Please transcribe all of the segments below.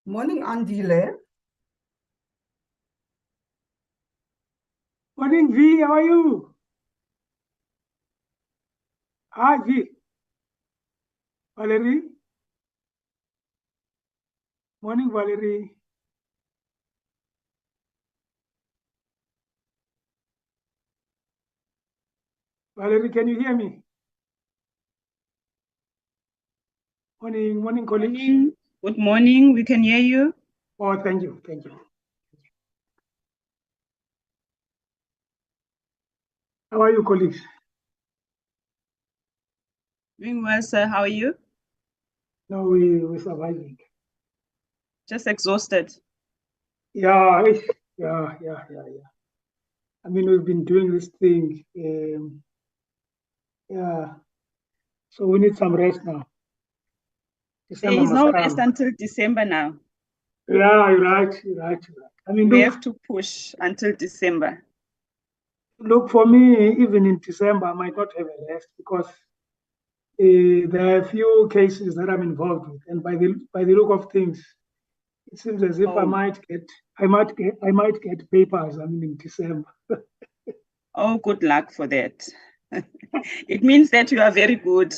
Morning, Andile. Morning, V. How are you? Hi, V. Valerie. Morning, Valerie. Valerie, can you hear me? Morning, colleagues. Morning. Good morning. We can hear you. Oh, thank you. How are you, colleagues? Doing well, sir. How are you? No, we're surviving. Just exhausted. Yeah, yeah. I mean, we've been doing this thing. Yeah, so we need some rest now. There December is must no rest come. until December now. Yeah, you're right. I mean, We have to push until December. look, for me, even in December, I might not have a rest because there are a few cases that I'm involved with, and by the look of things, it seems as if Oh, I might get papers. I mean, in December. oh, good luck for that. It means that you are very good.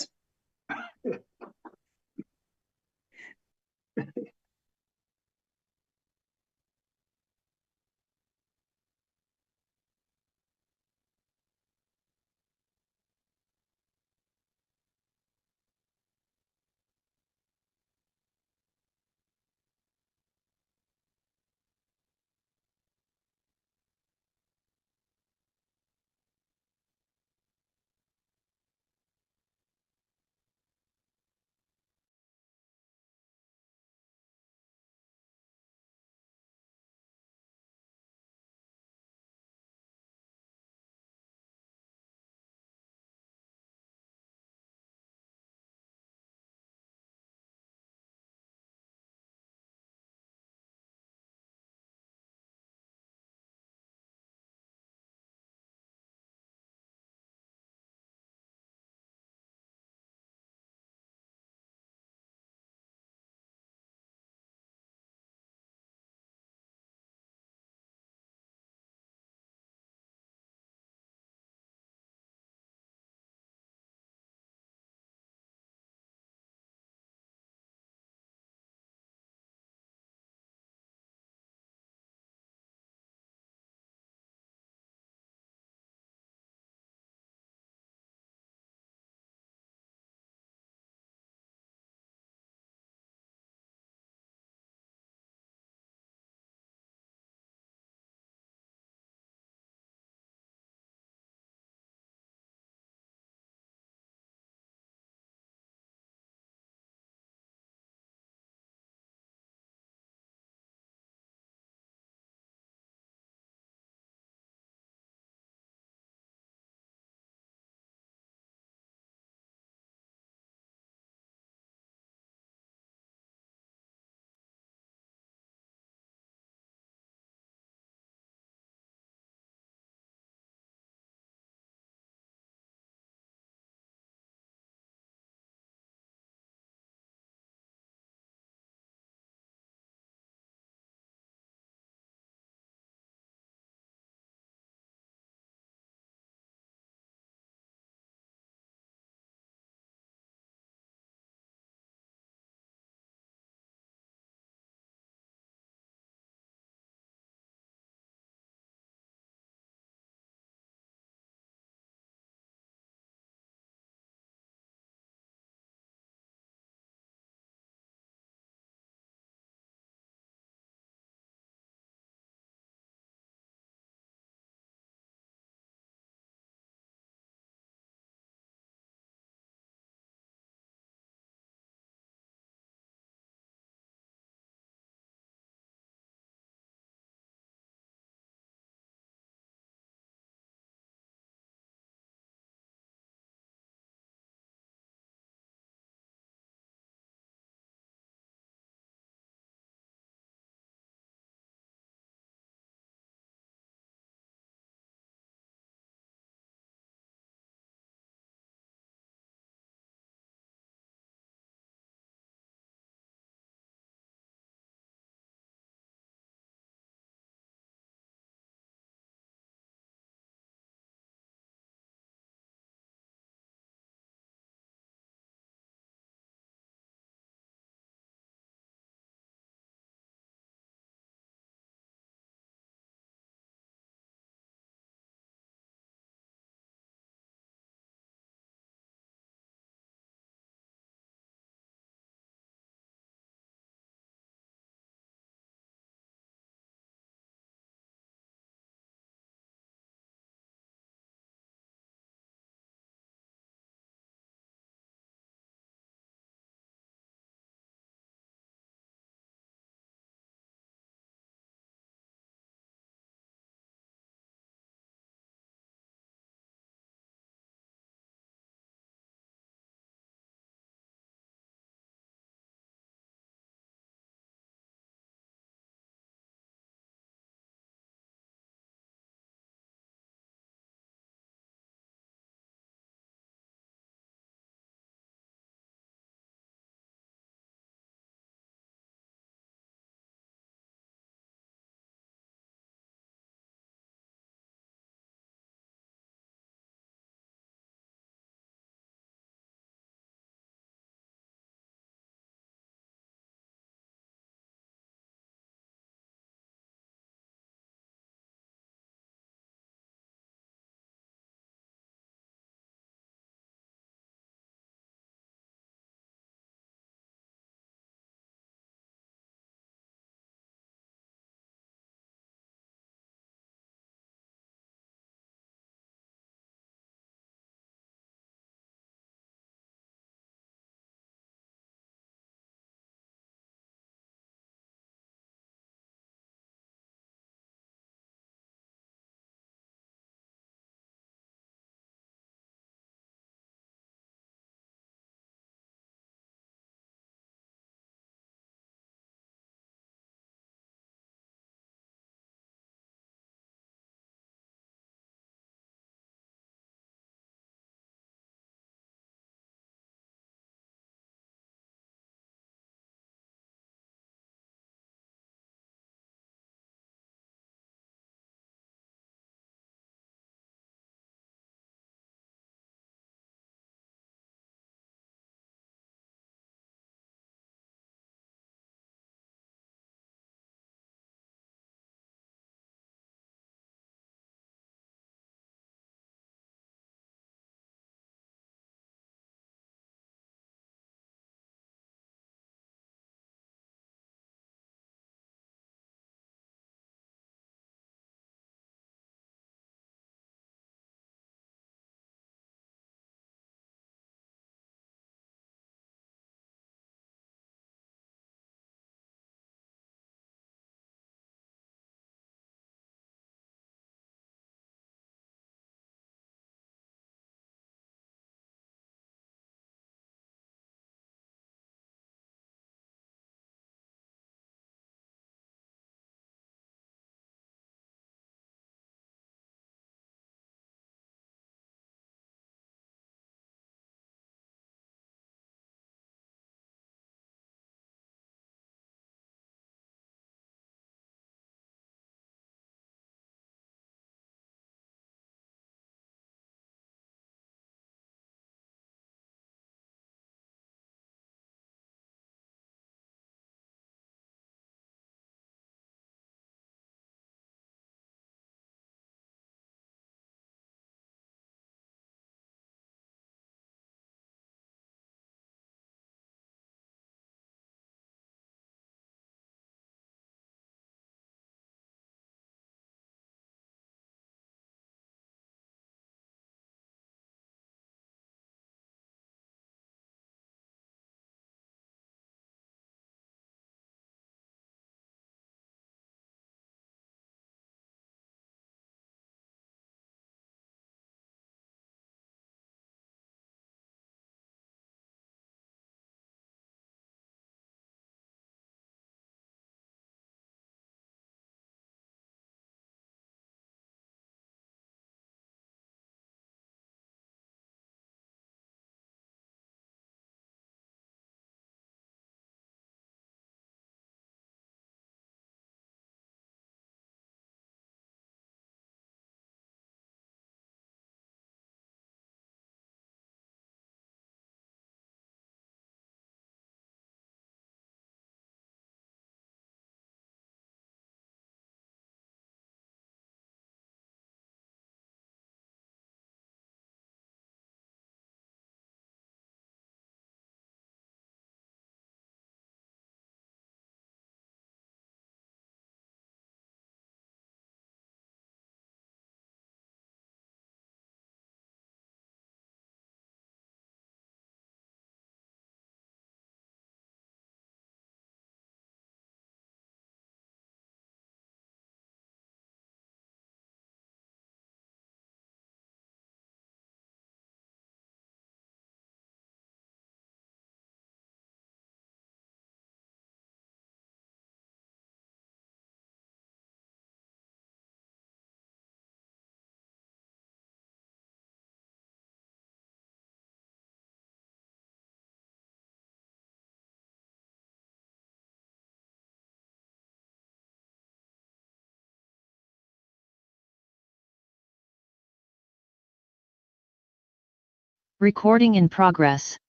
Recording in progress.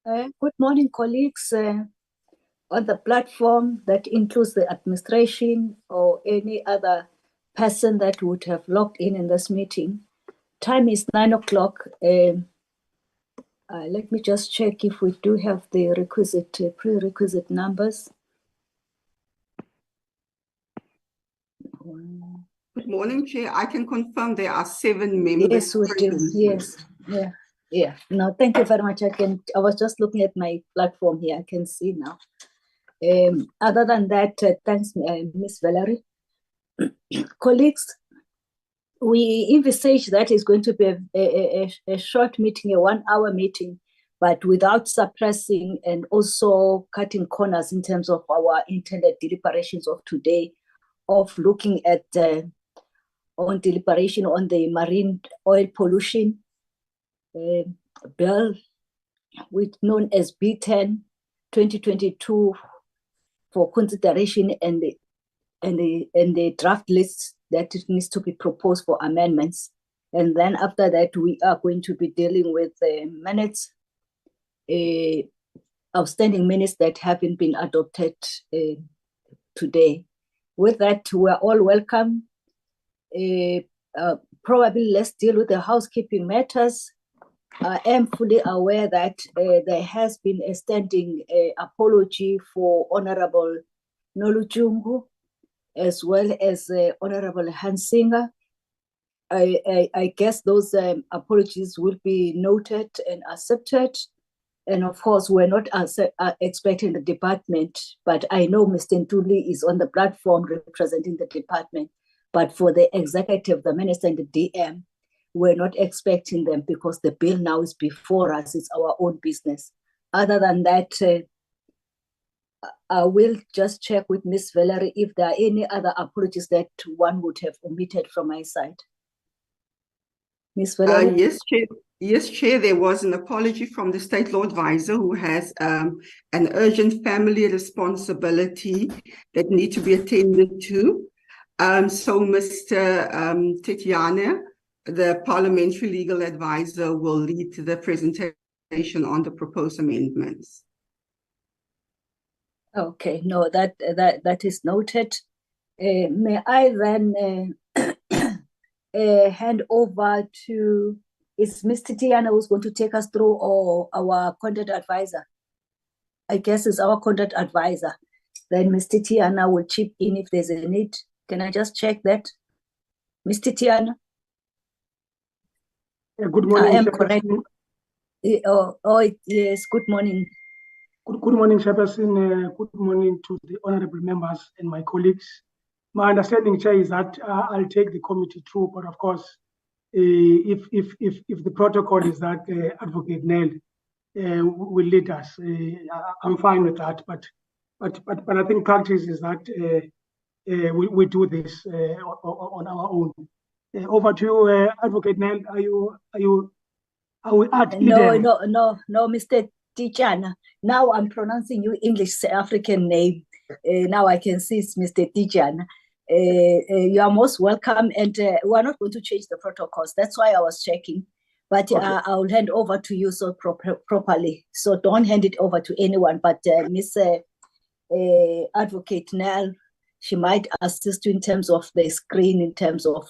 Good morning, colleagues on the platform. That includes the administration or any other person that would have logged in this meeting. Time is 9 o'clock. Let me just check if we do have the requisite prerequisite numbers. Good morning, Chair. I can confirm there are 7 members. Yes, we do. Yes. Yeah. No, thank you very much. I was just looking at my platform here. I can see now. Other than that, thanks, Miss Valerie. Colleagues, we envisage that is going to be a short meeting, a 1-hour meeting, but without suppressing and also cutting corners in terms of our intended deliberations of today, of looking at on deliberation on the marine oil pollution bill, which known as B10 2022, for consideration and the draft list that it needs to be proposed for amendments. And then after that, we are going to be dealing with minutes, outstanding minutes that haven't been adopted today. With that, we're all welcome. Probably let's deal with the housekeeping matters. I am fully aware that there has been a standing apology for Honorable Nolujungu, as well as Honorable Hansinger. I guess those apologies will be noted and accepted. And of course, we're not expecting the department, but I know Mr. Ntuli is on the platform representing the department. But for the executive, the minister and the DM, we're not expecting them because the bill now is before us. It's our own business. Other than that, I will just check with Ms. Valerie if there are any other apologies that one would have omitted from my side. Ms. Valerie? Yes, Chair, there was an apology from the State Law Advisor who has an urgent family responsibility that need to be attended to. So Mr. Tetiana, the Parliamentary Legal Advisor, will lead the presentation on the proposed amendments. Okay, no, that is noted. May I then hand over to, is Mr. Tiana who's going to take us through, or our content advisor? I guess it's our content advisor. Then Mr. Tiana will chip in if there's a need. Can I just check that? Mr. Tiana? Good morning. I am correct. Oh, yes, good morning. Good morning, Chairperson. Good morning to the honorable members and my colleagues. My understanding, Chair, is that I'll take the committee through, but of course, if the protocol is that Advocate Nell will lead us, I'm fine with that. But I think practice is that we do this on our own. Over to you, Advocate Nell. Are we at Eden? No, Mr. Tichana. Now I'm pronouncing you English African name. Now I can see it's Mr. Tichana. You are most welcome, and we're not going to change the protocols. That's why I was checking. But okay. I'll hand over to you so properly. So don't hand it over to anyone. But Miss Advocate Nell, she might assist you in terms of the screen, in terms of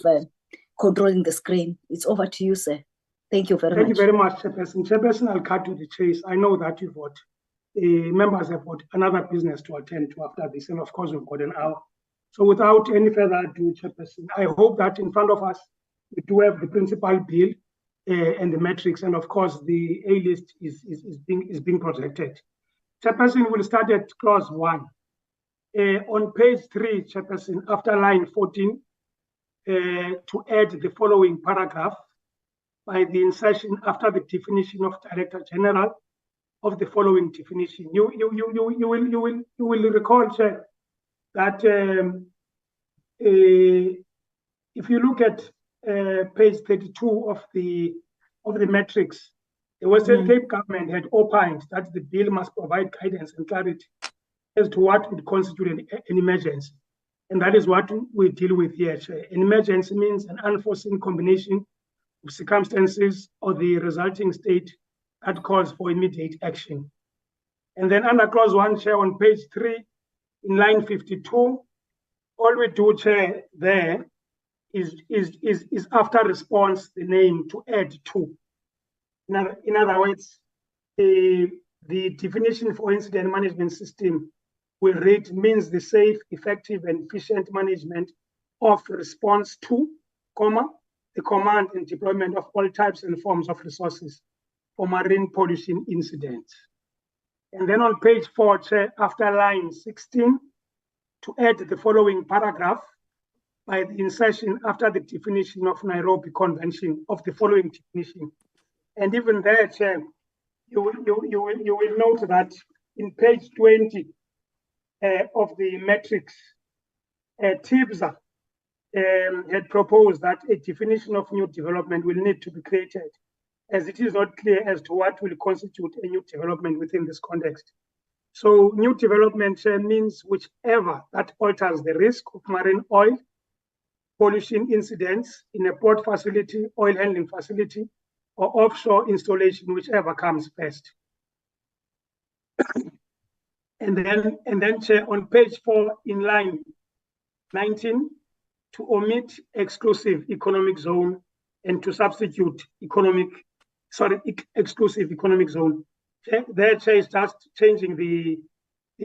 controlling the screen. It's over to you, sir. Thank you very much. Thank you very much, Chairperson. Chairperson, I'll cut to the chase. I know that you've got members have got another business to attend to after this, and of course, we've got an hour. So without any further ado, Chairperson, I hope that in front of us, we do have the principal bill and the metrics, and of course, the A list is being projected. Chairperson, we'll start at clause 1. On page 3, Chairperson, after line 14, to add the following paragraph by the insertion after the definition of Director General of the following definition. You will recall, Chair, that if you look at page 32 of the metrics, the Western Cape government had opined that the bill must provide guidance and clarity as to what would constitute an emergency. And that is what we deal with here, Chair. An emergency means an unforeseen combination of circumstances or the resulting state that calls for immediate action. And then under clause 1, Chair, on page 3, in line 52, all we do, Chair, there is after response, the name to add to. In other words, the definition for incident management system will read means the safe, effective, and efficient management of response to, the command and deployment of all types and forms of resources for marine pollution incidents. And then on page 4, Chair, after line 16, to add the following paragraph by the insertion after the definition of Nairobi Convention of the following definition. And even there, Chair, you will note that in page 20 of the metrics, TIBSA had proposed that a definition of new development will need to be created, as it is not clear as to what will constitute a new development within this context. So new development means whichever that alters the risk of marine oil pollution incidents in a port facility, oil handling facility, or offshore installation, whichever comes first. And then, Chair, on page 4 in line 19, to omit exclusive economic zone and to substitute exclusive economic zone. There, Chair, is just changing the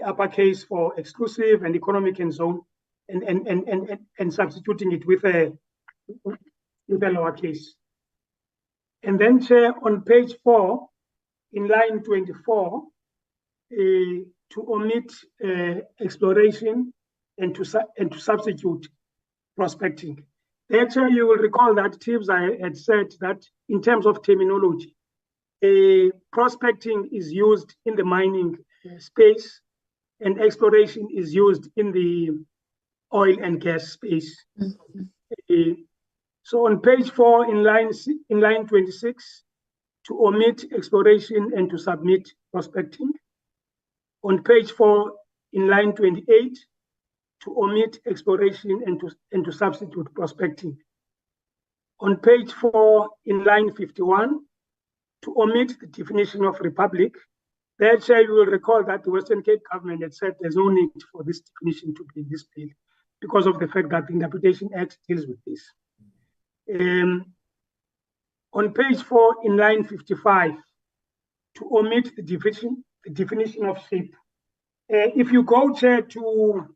uppercase for exclusive and economic and zone and substituting it with a lowercase. And then, Chair, on page 4, in line 24, to omit exploration and to substitute prospecting. There, Chair, you will recall that TIBSA had said that in terms of terminology, prospecting is used in the mining space and exploration is used in the oil and gas space. So on page 4 in line 26, to omit exploration and to submit prospecting. On page 4 in line 28, to omit exploration and to substitute prospecting. On page 4 in line 51, to omit the definition of republic. There, Chair, you will recall that the Western Cape government had said there's no need for this definition to be in this bill because of the fact that the Interpretation Act deals with this. On page 4 in line 55, to omit the definition of ship. If you go, Chair, to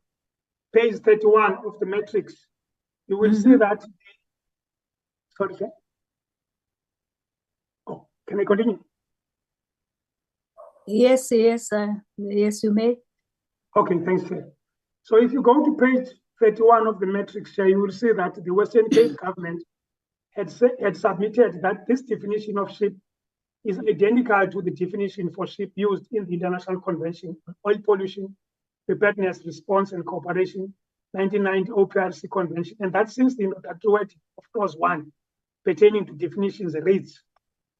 page 31 of the matrix, you will see that, sorry, Chair. Oh, can I continue? Yes, yes, yes, you may. Okay, thanks, Chair. So if you go to page 31 of the matrix, Chair, you will see that the Western Cape government had submitted that this definition of ship is identical to the definition for ship used in the International Convention on Oil Pollution, Preparedness, Response and Cooperation, 1990 OPRC Convention, and that since the introductory of clause 1 pertaining to definitions reads,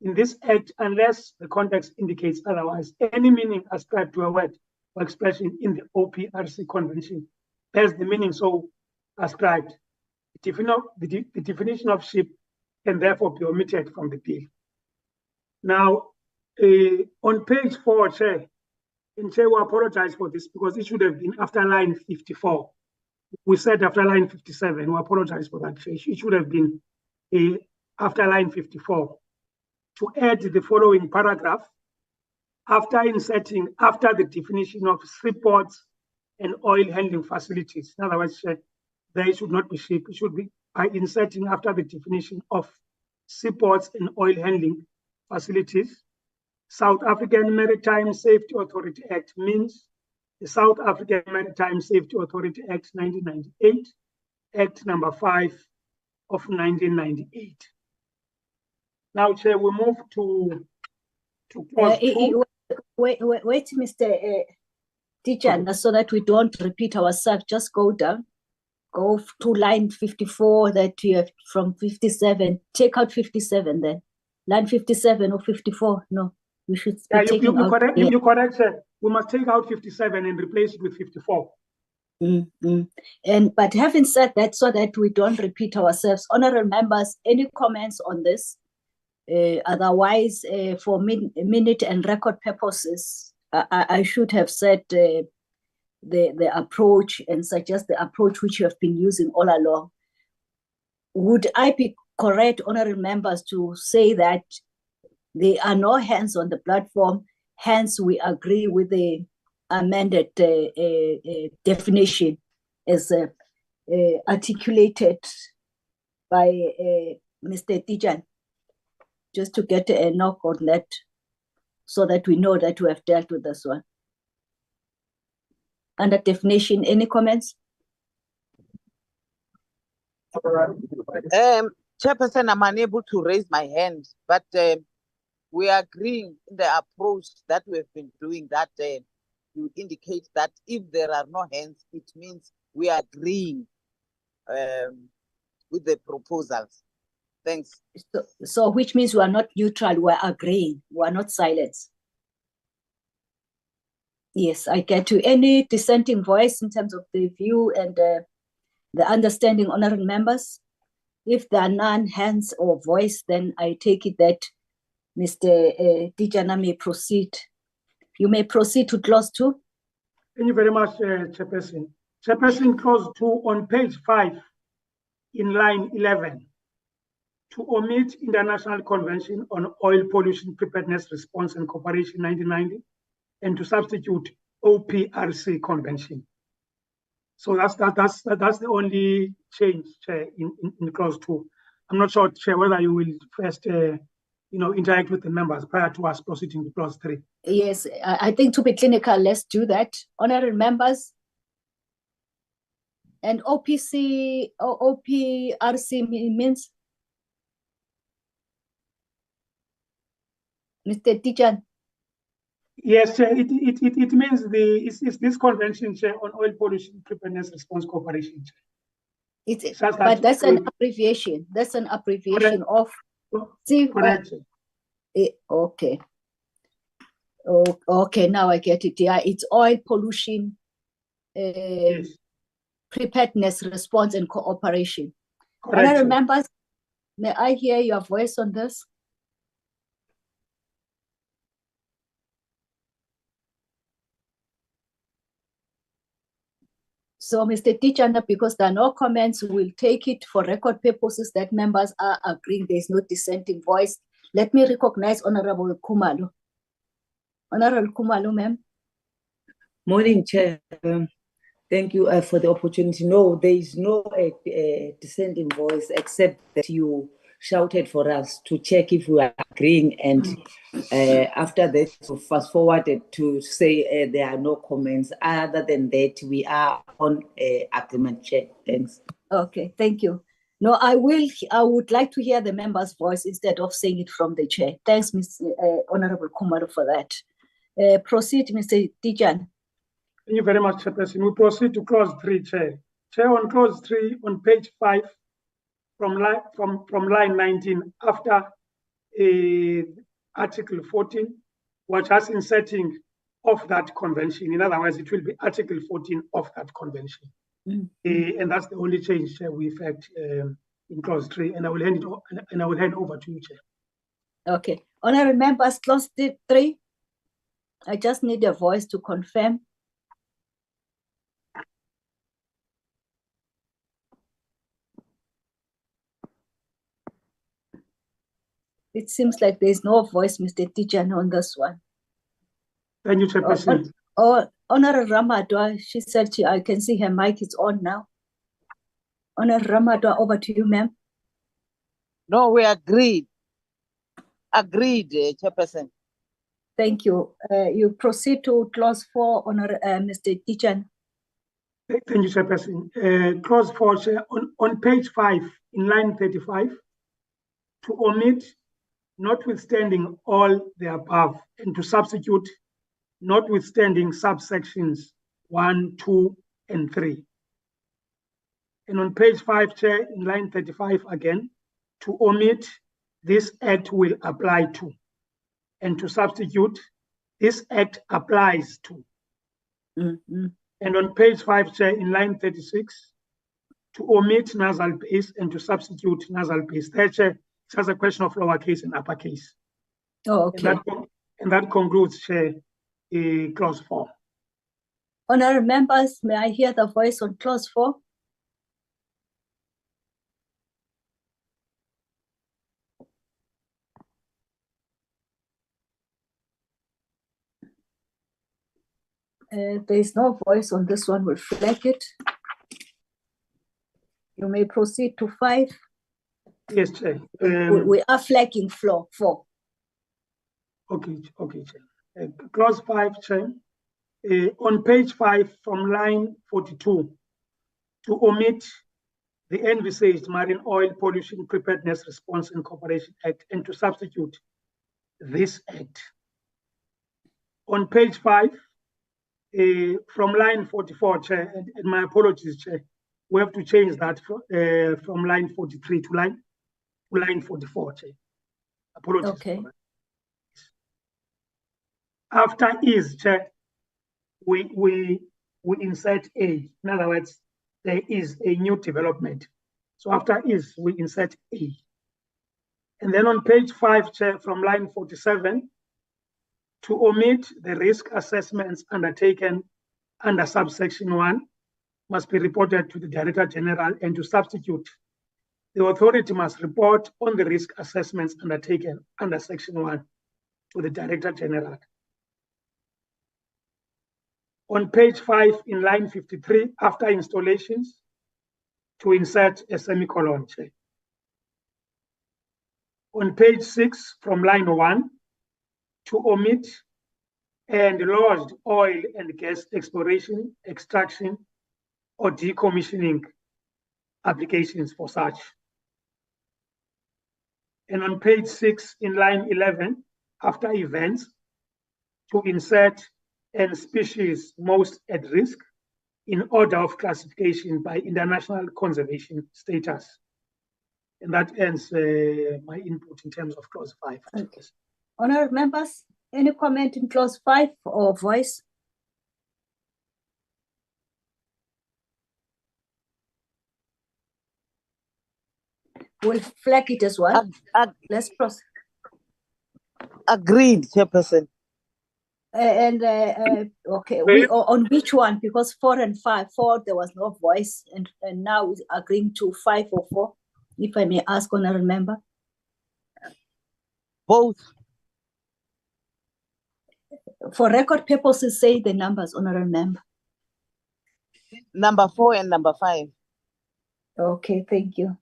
in this act, unless the context indicates otherwise, any meaning ascribed to a word or expression in the OPRC Convention has the meaning so ascribed. The definition of ship can therefore be omitted from the bill. Now, on page 4, Chair, and Chair will apologize for this because it should have been after line 54. We said after line 57, we apologize for that, Chair. It should have been after line 54. To add the following paragraph, after the definition of seaports and oil handling facilities. In other words, there should not be ship, it should be by inserting after the definition of seaports and oil handling facilities. South African Maritime Safety Authority Act means the South African Maritime Safety Authority Act 1998, Act number 5 of 1998. Now, Chair, we move to clause 2. Wait, Mr. Teacher, so that we don't repeat ourselves, just go down, go to line 54 that you have from 57, take out 57 then. Line 57 or 54, no, we should be taking out. Correct, you're correct, sir. We must take out 57 and replace it with 54. But having said that, so that we don't repeat ourselves, honorable members, any comments on this? Otherwise, for minute and record purposes, I should have said the approach and suggest the approach which you have been using all along. Would I be correct, honorable members, to say that there are no hands on the platform, hence we agree with the amended definition as articulated by Mr. Tijan? Just to get a knock on that so that we know that we have dealt with this one. Under definition, any comments? Chairperson, I'm unable to raise my hand, but we are agreeing in the approach that we have been doing that you indicate that if there are no hands, it means we are agreeing with the proposals. Thanks. So which means we are not neutral, we are agreeing, we are not silent. Yes, I get to any dissenting voice in terms of the view and the understanding, honorable members. If there are none hands or voice, then I take it that Mr. Dijana may proceed. You may proceed to clause 2. Thank you very much, Chairperson. Chairperson, clause 2 on page 5 in line 11. To omit International Convention on Oil Pollution, Preparedness, Response and Cooperation 1990 and to substitute OPRC Convention. So that's the only change, Chair, in clause 2. I'm not sure, Chair, whether you will first interact with the members prior to us proceeding to clause 3. Yes, I think to be clinical, let's do that. Honorable members, and OPRC means Mr. Tijan. Yes, Chair, it means it's this convention, Chair, on oil pollution, preparedness, response, cooperation. But that's an abbreviation. That's an abbreviation of. Correct. Okay. Okay, now I get it. Yeah, it's oil pollution, Yes. Preparedness, response, and cooperation. Correct. Honorable members, may I hear your voice on this? So, Mr. Tichanda, because there are no comments, we'll take it for record purposes that members are agreeing there's no dissenting voice. Let me recognize Honorable Khumalo. Honorable Khumalo, ma'am. Morning, Chair. Thank you for the opportunity. No, there is no dissenting voice except that you shouted for us to check if we are agreeing, and after that, fast forwarded to say there are no comments. Other than that, we are on agreement, Chair. Thanks. Okay, thank you. No, I would like to hear the member's voice instead of saying it from the chair. Thanks, Mr. Honorable Kumaro, for that. Proceed, Mr. Tijan. Thank you very much, Chairperson. We proceed to clause 3, Chair. Chair, on clause 3 on page 5 from line 19 after Article 14, we're just inserting of that convention. In other words, it will be Article 14 of that convention. And that's the only change, Chair, we effect in clause 3. And I will hand over to you, Chair. Okay. Honorable members, clause 3. I just need a voice to confirm. It seems like there's no voice, Mr. Tijan, on this one. Thank you, Chairperson. Honorable Ramadwa, she said I can see her mic is on now. Honorable Ramadwa, over to you, ma'am. No, we agreed. Agreed, Chairperson. Thank you. You proceed to clause 4, Mr. Tijan. Thank you, Chairperson. Clause 4, Chair, on page 5, in line 35, to omit notwithstanding all the above, and to substitute notwithstanding subsections 1, 2, and 3. And on page 5, Chair, in line 35 again, to omit this act will apply to, and to substitute this act applies to. And on page 5, Chair, in line 36, to omit nasal base and to substitute nasal base. There, Chair, it has a question of lowercase and uppercase. Oh, okay. And that concludes, Chair, clause 4. Honorable members, may I hear the voice on clause 4? There is no voice on this one. We'll flag it. You may proceed to 5. Yes, Chair. We are flagging floor 4. Okay, Chair. Clause 5, Chair. On page 5 from line 42, to omit the envisaged Marine Oil Pollution Preparedness Response and Cooperation Act and to substitute this act. On page 5, from line 44, Chair, and my apologies, Chair, we have to change that from line 43 to line 44, Chair. Apologies. Okay. After is, Chair, we insert A. In other words, there is a new development. So after is, we insert A. And then on page 5, Chair, from line 47, to omit the risk assessments undertaken under subsection 1 must be reported to the Director General, and to substitute the authority must report on the risk assessments undertaken under section 1 to the Director General. On page 5 in line 53, after installations, to insert a semicolon, Chair. On page 6 from line 1, to omit and lodged oil and gas exploration, extraction, or decommissioning applications for such. And on page 6 in line 11, after events, to insert and species most at risk in order of classification by international conservation status. And that ends my input in terms of clause 5. Okay. Honourable members, any comment in clause 5 or voice? We'll flag it as well. Let's proceed. Agreed, Chairperson. Okay, we on which one? Because 4 and 5, 4 there was no voice, and now we're agreeing to 5 or 4. If I may ask, honourable member. Both. For record purposes, say the numbers, honourable member. Number 4 and number 5. Okay, thank you.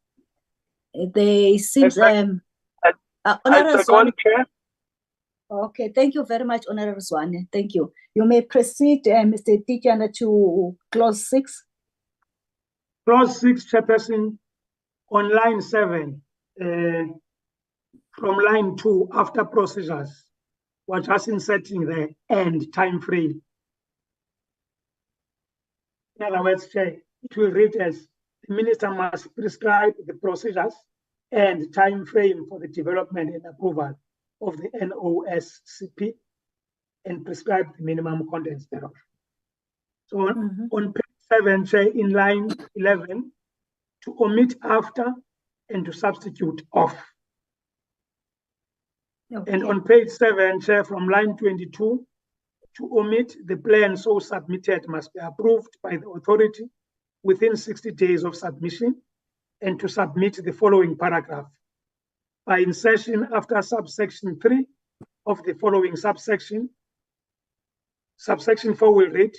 They seems I Honorable second, Zwane. Chair. Okay, thank you very much, Honorable Zwane. Thank you. You may proceed, Mr. Tijana, to clause 6. Clause 6, Chairperson, on line 7, from line 2, after procedures, we're just inserting the end time frame. In other words, Chair, it will read as the minister must prescribe the procedures and time frame for the development and approval of the NOSCP and prescribe the minimum contents thereof. So on page 7, Chair, in line 11, to omit after and to substitute off. Okay. And on page 7, Chair, from line 22, to omit the plan so submitted must be approved by the authority within 60 days of submission, and to submit the following paragraph. By insertion after subsection 3 of the following subsection, subsection 4 will read,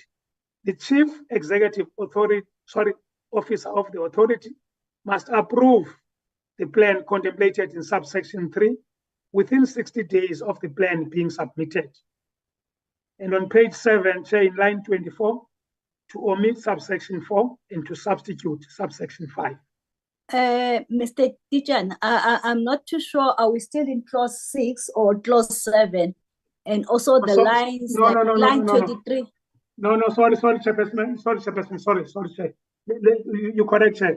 the chief executive officer of the authority must approve the plan contemplated in subsection 3 within 60 days of the plan being submitted. And on page 7, Chair, in line 24, to omit subsection 4 and to substitute subsection 5. Mr. Tijan, I'm not too sure. Are we still in clause 6 or clause 7? And also the lines, line 23. No, sorry, Chairperson. Sorry, Chair. You correct, Chair.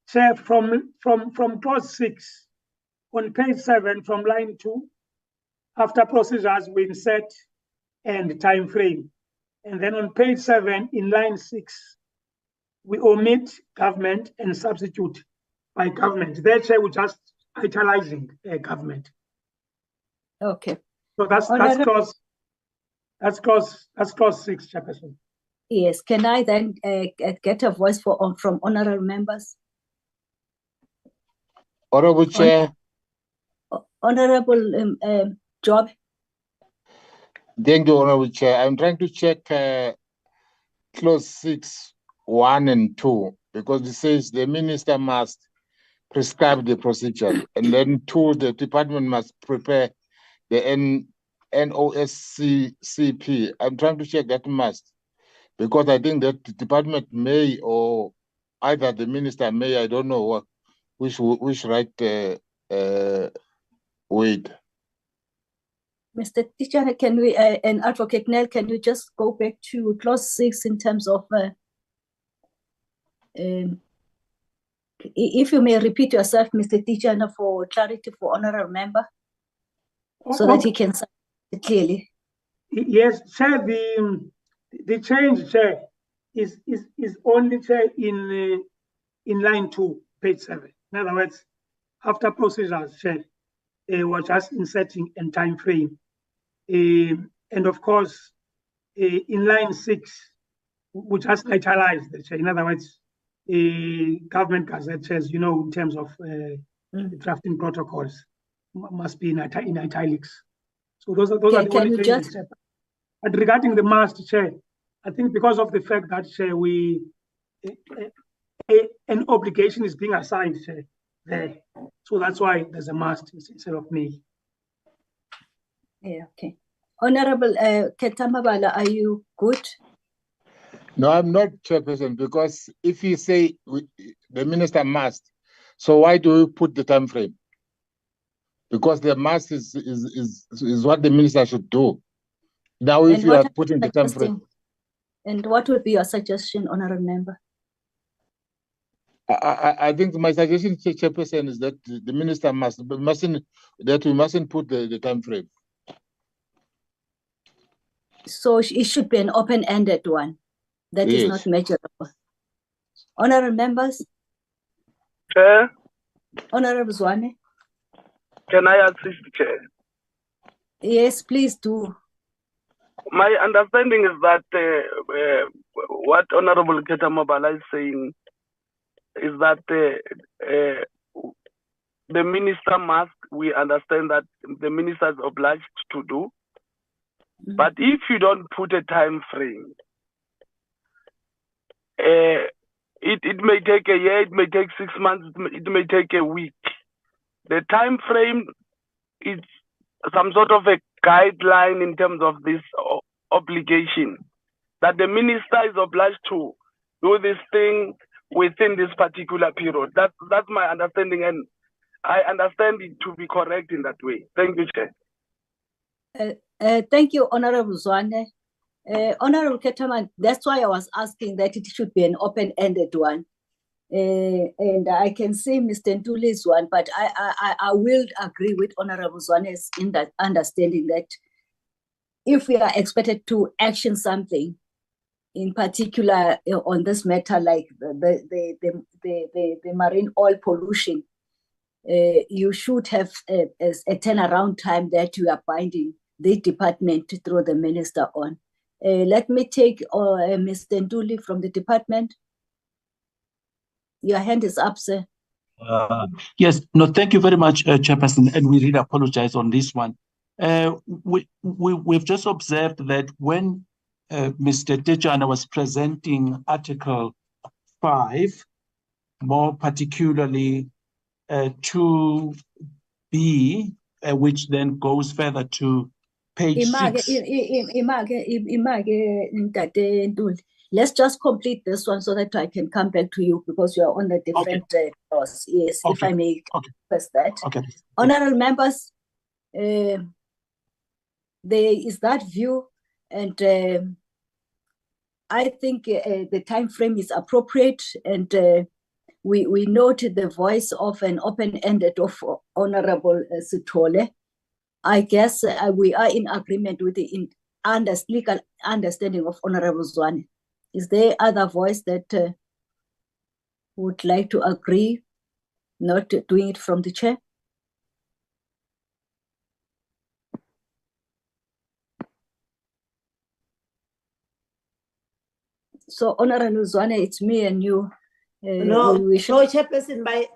Chair, from clause 6, on page 7, from line 2, after procedures, we insert and time frame. And then on page 7, in line 6, we omit government and substitute by government. There, Chair, we're just itemizing government. Okay. So that's clause 6, Chairperson. Yes. Can I then get a voice from honorable members? Honorable Chair. Honorable Job. Thank you, Honorable Chair. I'm trying to check clause 6, 1 and 2, because it says the minister must prescribe the procedure, and then 2, the department must prepare the NOSCP. I'm trying to check that must, because I think that the department may, or either the minister may, I don't know what, which right wait. Mr. Teacher, can we, and Advocate Nell, can you just go back to clause 6 in terms of, if you may repeat yourself, Mr. Teacher, for clarity for honorable member, so that he can say it clearly. Yes, Chair, the change, Chair, is only, Chair, in line 2, page 7. In other words, after procedures, Chair, we're just inserting and time frame. And of course, in line 6, we just italize the Chair. In other words, government gazette says, you know, in terms of the drafting protocols, must be in italics. So those are the only changes, Chair. But regarding the must, Chair, I think because of the fact that, Chair, an obligation is being assigned, Chair, there. So that's why there's a must instead of may. Yeah, okay. Honorable Ketamabala, are you good? No, I'm not, Chairperson, because if you say the minister must, so why do you put the time frame? Because the must is what the minister should do. Now, if you are putting the time frame. And what would be your suggestion, honorable member? I think my suggestion, Chairperson, is that the minister we mustn't put the time frame. So it should be an open-ended one that is not measurable. Honorable members? Chair? Honorable Zwane? Can I assist, Chair? Yes, please do. My understanding is that what Honorable Ketamabala is saying is that the minister must, we understand that the minister is obliged to do, but if you don't put a time frame, it may take a year, it may take 6 months, it may take a week. The time frame is some sort of a guideline in terms of this obligation, that the minister is obliged to do this thing within this particular period. That's my understanding, and I understand it to be correct in that way. Thank you, Chair. Thank you, Honorable Zwane. Honorable Ketama, that's why I was asking that it should be an open-ended one. And I can see Mr. Ntuli's one, but I will agree with Honorable Zwane's in that understanding that if we are expected to action something, in particular on this matter, like the marine oil pollution, you should have a turnaround time that you are binding the department through the minister on. Let me take Mr. Ntuli from the department. Your hand is up, sir. Yes, no, thank you very much, Chairperson, and we really apologize on this one. We've just observed that when Mr. Tejana was presenting Article 5, more particularly 2B, which then goes further to page 6. Let's just complete this one so that I can come back to you because you are on the different laws. Yes, okay. If I may request that. Okay. Honorable members, there is that view, and I think the time frame is appropriate, and we note the voice of an open-ended of Honorable Sithole. I guess we are in agreement with the legal understanding of Honorable Zwane. Is there other voice that would like to agree, not doing it from the chair? So, Honorable Zwane, it's me and you. No, Chairperson, my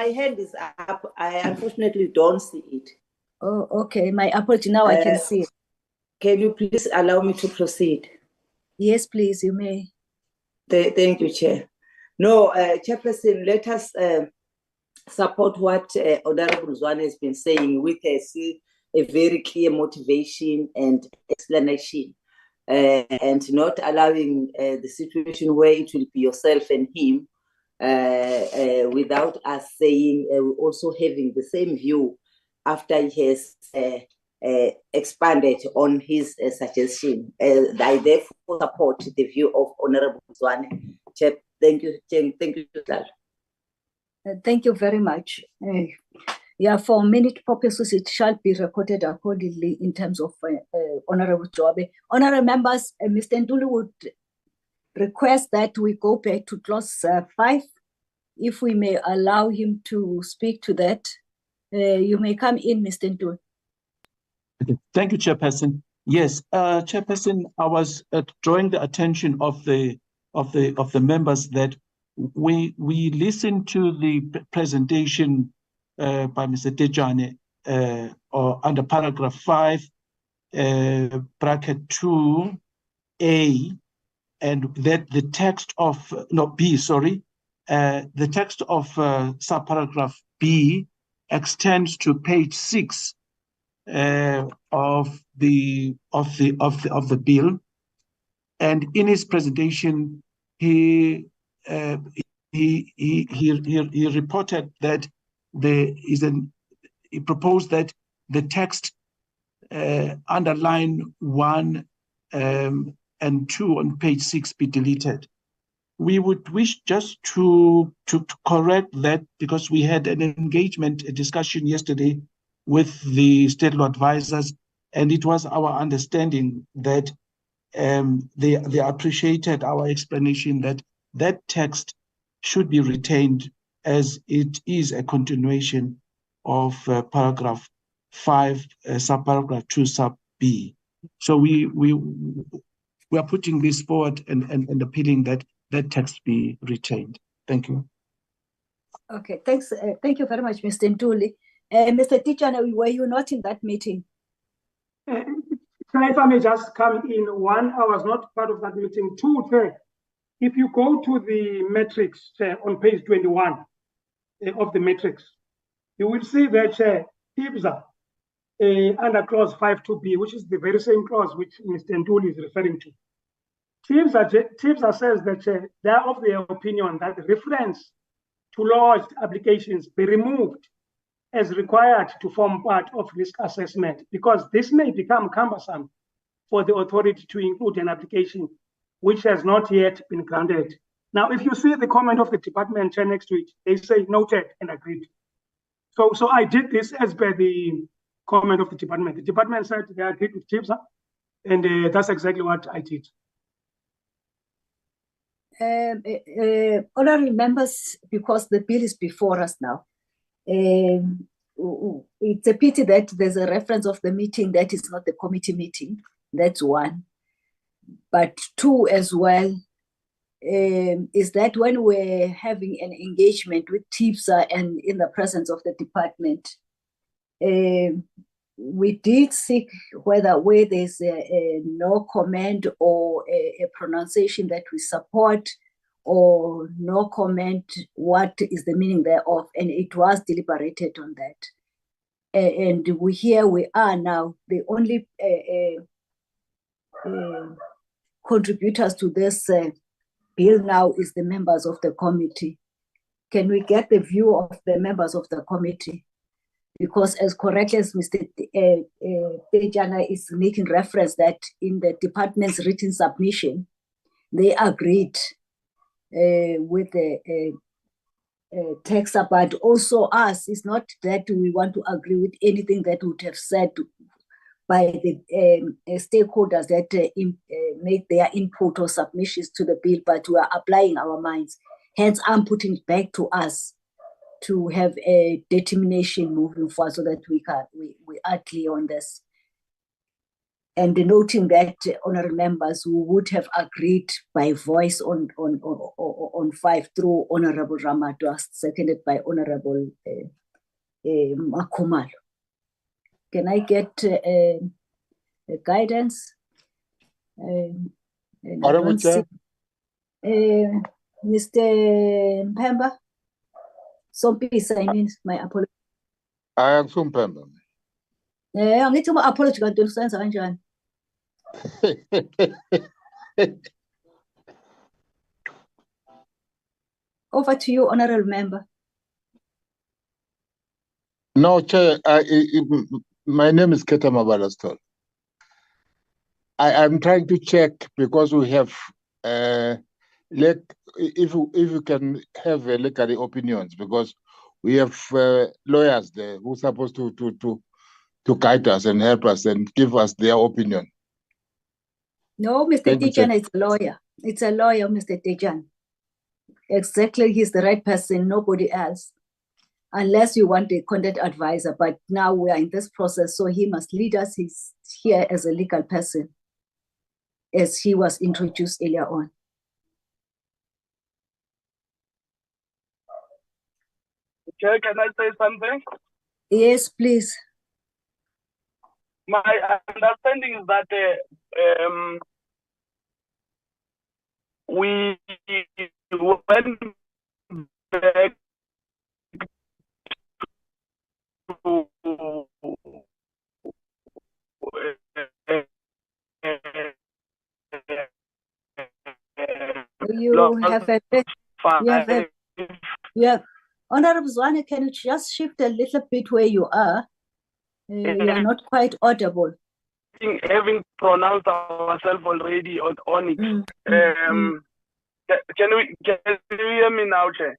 hand is up. I unfortunately don't see it. Oh, okay. My apology. Now I can see it. Can you please allow me to proceed? Yes, please, you may. Thank you, Chair. No, Chairperson, let us support what Honorable Zwane has been saying with a very clear motivation and explanation, and not allowing the situation where it will be yourself and him without us saying also having the same view after he has expanded on his suggestion. I therefore support the view of Honorable Zwane. Chair, thank you. Thank you, sir. Thank you very much. Yeah, for minute purposes, it shall be recorded accordingly in terms of Honorable Jobe. Honorable members, Mr. Ntuli would request that we go back to clause 5. If we may allow him to speak to that, you may come in, Mr. Ntuli. Thank you, Chairperson. Yes, Chairperson, I was drawing the attention of the members that we listened to the presentation by Mr. Tejane under paragraph 5, bracket 2A, and that the text of the text of subparagraph B extends to page 6 of the bill, and in his presentation he reported that he proposed that the text under line 1 and 2 on page 6 be deleted. We would wish just to correct that, because we had an engagement, a discussion yesterday with the state law advisors, and it was our understanding that they appreciated our explanation that that text should be retained as it is a continuation of paragraph 5, subparagraph 2, sub B. So we are putting this forward and appealing that that text be retained. Thank you. Okay, thanks. Thank you very much, Mr. Ntuli. Mr. Tejana, were you not in that meeting? If I may just come in, 1, I was not part of that meeting. 2, if you go to the matrix on page 21 of the matrix, you will see that TIBSA under clause 5.2b, which is the very same clause which Mr. Ntuli is referring to. TIBSA says that they are of the opinion that the reference to lodged applications be removed as required to form part of risk assessment, because this may become cumbersome for the authority to include an application which has not yet been granted. Now, if you see the comment of the department next to it, they say noted and agreed. So I did this as per the comment of the department. The department said they agreed with TIBSA, and that's exactly what I did. Honorable members, because the bill is before us now, it's a pity that there's a reference of the meeting that is not the committee meeting. That's one. But two as well, is that when we're having an engagement with TIBSA and in the presence of the department, we did seek where there's a no comment or a pronunciation that we support, or no comment, what is the meaning thereof, and it was deliberated on that. And here we are now, the only contributors to this bill now is the members of the committee. Can we get the view of the members of the committee? Because as correctly as Mr. Tejana is making reference that in the department's written submission, they agreed with the text, but also us. It's not that we want to agree with anything that would have said by the stakeholders that make their input or submissions to the bill, but we are applying our minds. Hence, I'm putting it back to us to have a determination moving forward so that we are clear on this. And noting that, honorable members, we would have agreed by voice on 5 through Honorable Ramadwa, seconded by Honorable Makomalo. Can I get a guidance? Honorable Chair. Mr. Mpemba? Sompisa, I mean, my apology. I am Sumpemba. Angithi apology kanti usenza kanjani? Over to you, honorable member. No, Chair, my name is Keta Mabalastol. I'm trying to check because we have, if you can have a look at the opinions, because we have lawyers there who are supposed to guide us and help us and give us their opinion. No, Mr. Tejan is a lawyer. It's a lawyer, Mr. Tejan. Exactly, he's the right person, nobody else. Unless you want a content advisor, but now we are in this process, so he must lead us. He's here as a legal person, as he was introduced earlier on. Chair, can I say something? Yes, please. My understanding is that we went back to Honorable Zwane, can you just shift a little bit where you are? You are not quite audible. Having pronounced ourselves already on it. Can you hear me now, Chair?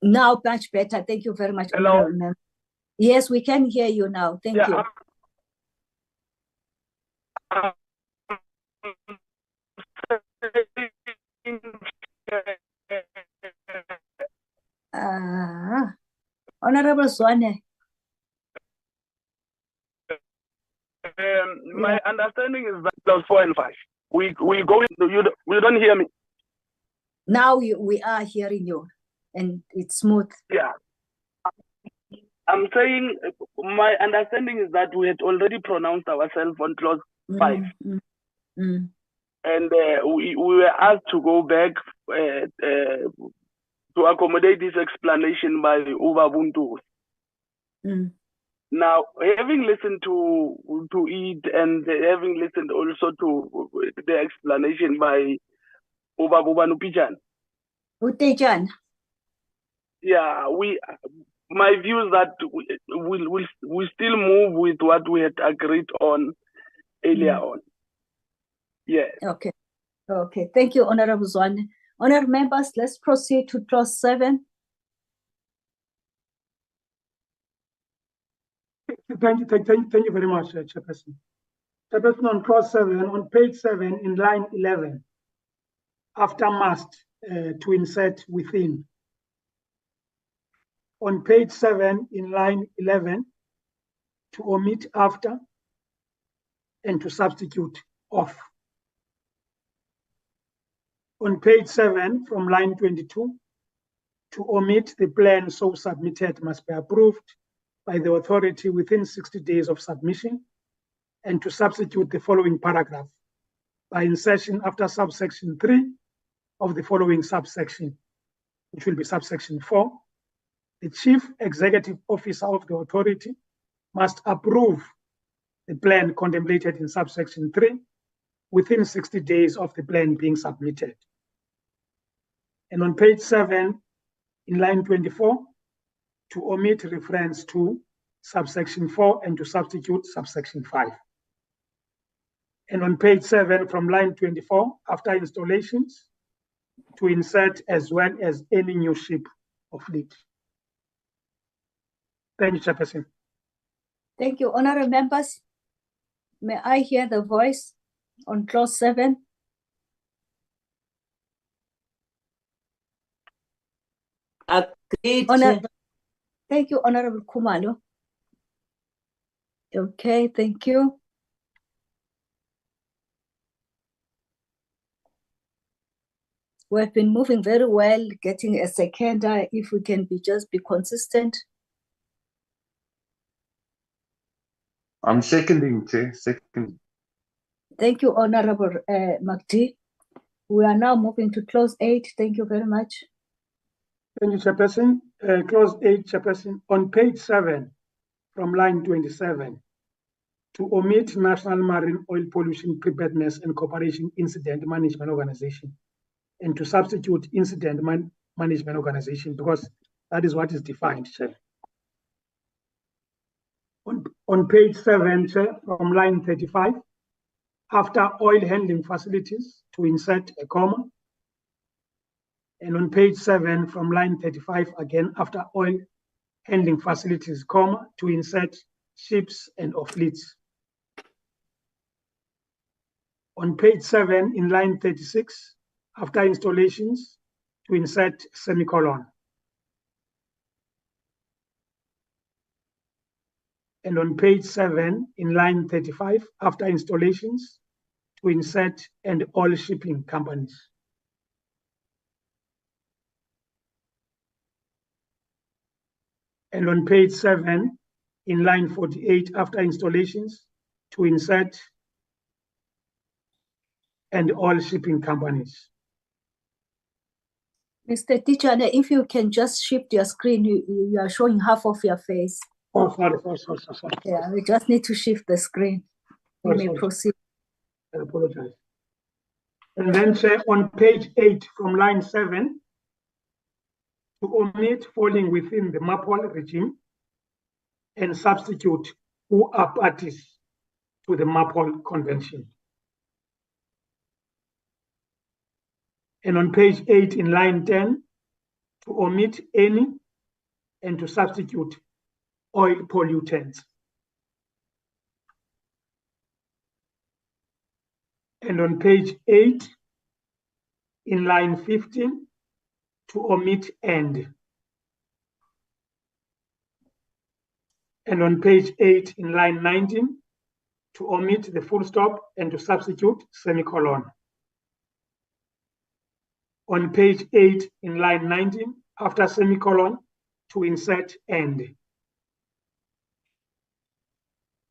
Now, much better. Thank you very much. Hello. Yes, we can hear you now. Thank you. Honorable Zwane. My understanding is that clause 4 and 5. We go. You don't hear me. Now we are hearing you, and it's smooth. Yeah. I'm saying my understanding is that we had already pronounced ourselves on clause 5. and we were asked to go back to accommodate this explanation by Ubabuntu. Mm. Now, having listened to it and having listened also to the explanation by Ubabubanupijan, Utejan. yeah, my view is that we still move with what we had agreed on earlier on. Yes. Okay. Okay. Thank you, Honorable Zwane. Honorable members, let's proceed to clause 7. Thank you very much, Chairperson. Chairperson, on clause 7, on page 7, in line 11, after must, to insert within. On page 7, in line 11, to omit after and to substitute off. On page 7, from line 22, to omit the plan so submitted must be approved by the authority within 60 days of submission, and to substitute the following paragraph by insertion after subsection 3 of the following subsection, which will be subsection 4. The chief executive officer of the authority must approve the plan contemplated in subsection 3 within 60 days of the plan being submitted. And on page 7, in line 24, to omit reference to subsection 4 and to substitute subsection 5. And on page 7, from line 24, after installations, to insert as well as any new ship or fleet. Thank you, Chairperson. Thank you, honorable members. May I hear the voice on clause 7? Agreed. Thank you, Honorable Kumalo. Okay, thank you. We've been moving very well, getting a seconder. If we can just be consistent. I'm seconding, Chair. Second. Thank you, Honorable McD. We are now moving to clause 8. Thank you very much. Thank you, Chairperson. Clause 8, Chairperson. On page 7, from line 27, to omit National Marine Oil Pollution Preparedness and Cooperation Incident Management Organization, and to substitute Incident Management Organization, because that is what is defined, Chair. On page 7, Chair, from line 35, after oil handling facilities, to insert a comma. And on page 7, from line 35, again, after oil handling facilities, comma, to insert ships and or fleets. On page 7, in line 36, after installations, to insert semicolon. And on page 7, in line 35, after installations, to insert and all shipping companies. And on page 7, in line 48, after installations, to insert and all shipping companies. Mr. Teacher, if you can just shift your screen, you are showing half of your face. Oh, sorry. Yeah, we just need to shift the screen. We may proceed. I apologize. And then say on page 8 from line 7, to omit falling within the MAPOL regime and substitute who are parties to the MAPOL convention. And on page 8 in line 10, to omit any and to substitute oil pollutants. And on page 8 in line 15, to omit and. And on page 8 in line 19, to omit the full stop and to substitute semicolon. On page 8 in line 19, after semicolon, to insert and.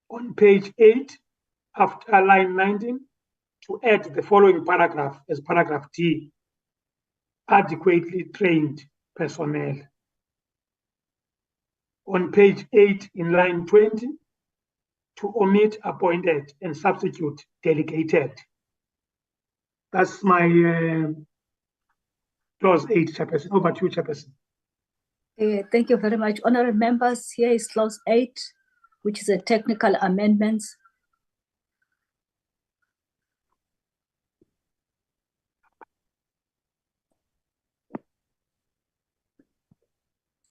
On page 8, after line 19, to add the following paragraph as paragraph D, adequately trained personnel. On page 8 in line 20, to omit appointed and substitute delegated. That's my clause 8, Chairperson. Over to you, Chairperson. Thank you very much. Honorable members, here is clause 8, which is a technical amendments.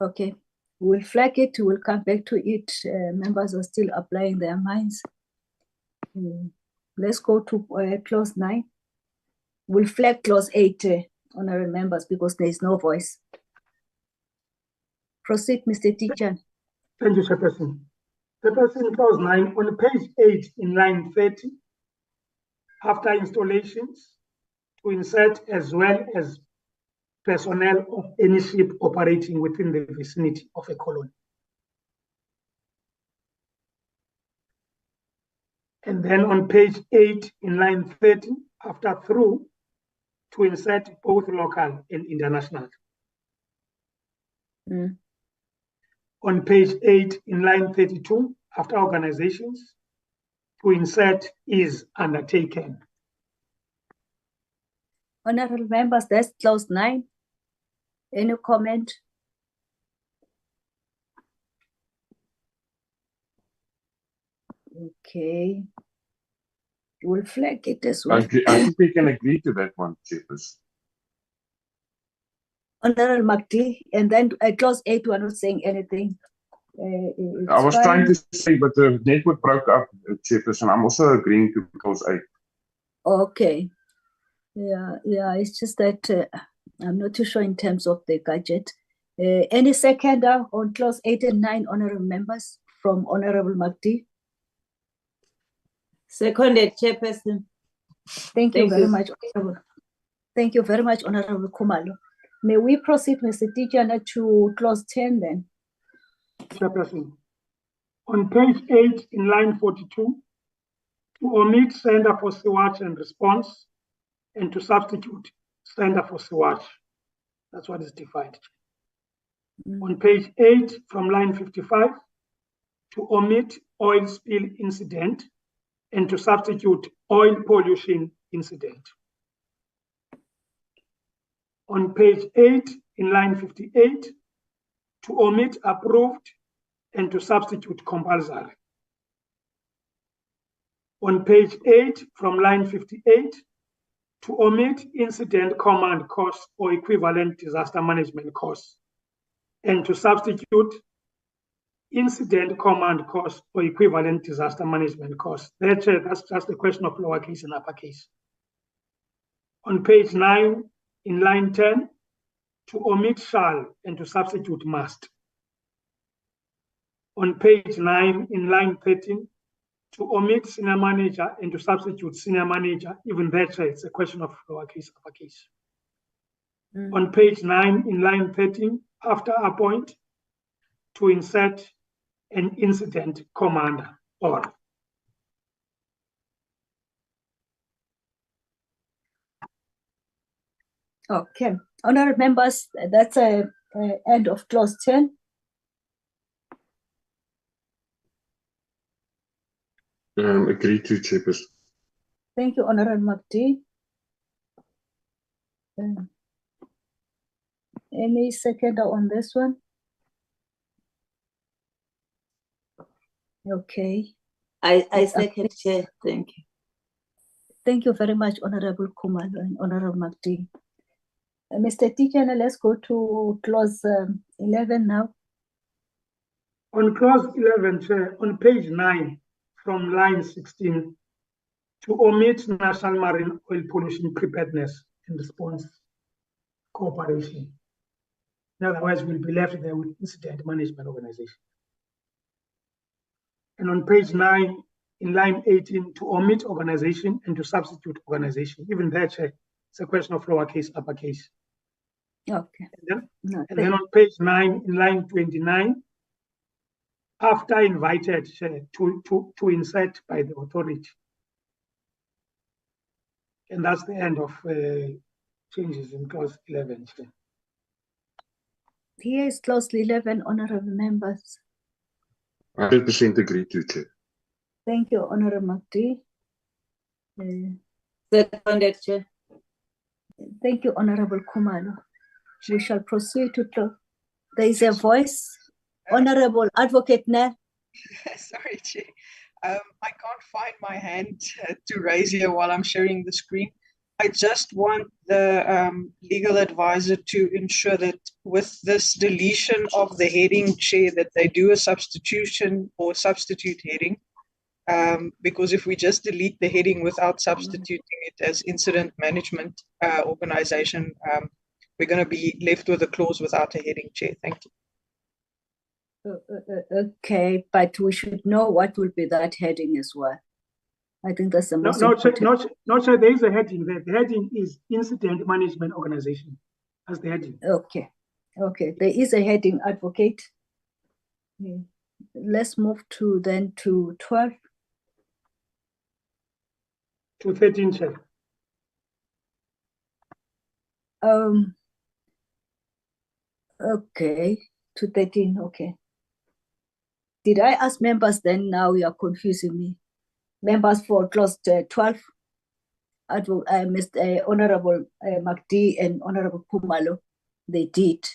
Okay, we'll flag it, we'll come back to it. Members are still applying their minds. Let's go to clause 9. We'll flag clause 8, honorable members, because there is no voice. Proceed, Mr. Tichan. Thank you, Chairperson. Chairperson, clause 9, on page 8 in line 30, after installations, to insert as well as personnel of any ship operating within the vicinity of a colony. And then on page 8 in line 30, after through, to insert both local and international. On page 8 in line 32, after organizations, to insert is undertaken. Honorable members, that's clause 9. Any comment? Okay. We'll flag it as well. I think we can agree to that one, Chairperson. Honorable McD, and then at clause 8, we're not saying anything. I was trying to say, but the network broke up, Chairperson. I'm also agreeing to clause 8. Okay. Yeah, it's just that I'm not too sure in terms of the gadget. Any seconder on clause 8 and 9, honorable members, from Honorable McD? Seconded, Chairperson. Thank you very much, Honorable. Thank you very much, Honorable Kumalo. May we proceed, Mr. Tijana, to clause 10 then? Chairperson, on page 8 in line 42, to omit Center for Sewage and Response and to substitute Center for Sewage. That's what is defined. On page 8 from line 55, to omit oil spill incident and to substitute oil pollution incident. On page 8 in line 58, to omit approved and to substitute compulsory. On page 8 from line 58, to omit incident command costs or equivalent disaster management costs and to substitute incident command costs or equivalent disaster management costs. That's just a question of lowercase and uppercase. On page 9 in line 10, to omit shall and to substitute must. On page 9 in line 13, to omit senior manager and to substitute senior manager, even that it's a question of lowercase, uppercase. On page 9 in line 13, after appoint, to insert an incident commander or. Okay, honorable members, that's a end of clause 10. Agree to, Chairperson. Thank you, Honorable McD. Any seconder on this one? Okay. I second, Chair. Thank you. Thank you very much, Honorable Kumalo and Honorable McD. Mr. Tikana, let's go to clause 11 now. On clause 11, Chair, on page 9, from line 16, to omit national marine oil pollution preparedness and response cooperation. Otherwise, we'll be left there with incident management organization. And on page 9, in line 18, to omit organization and to substitute organization. Even that, Chair, it's a question of lowercase, uppercase. Okay. And then on page 9, in line 29, after invited, Chair, to insert by the authority. And that's the end of changes in clause 11. Chair. Here is clause 11, honorable members. 100% agree to, Chair. Thank you, Honorable Magdi. Seconded, Chair. Thank you, Honorable Kumalo. We shall proceed to close. There is a voice. Honorable Advocate Nell. Sorry, Chair. I can't find my hand to raise here while I'm sharing the screen. I just want the legal advisor to ensure that with this deletion of the heading, Chair, that they do a substitution or substitute heading. Because if we just delete the heading without substituting it as incident management organization, we're going to be left with a clause without a heading, Chair. Thank you. Okay, but we should know what will be that heading as well. I think that's the most Not sure there is a heading there. The heading is Incident Management Organization. That's the heading. Okay, there is a heading, Advocate. Let's move to 12. To 13, Chair. Okay, to 13, okay. Did I ask members then? Now you are confusing me. Members for clause 12, Mr. Honorable Magdi and Honorable Kumalo, they did.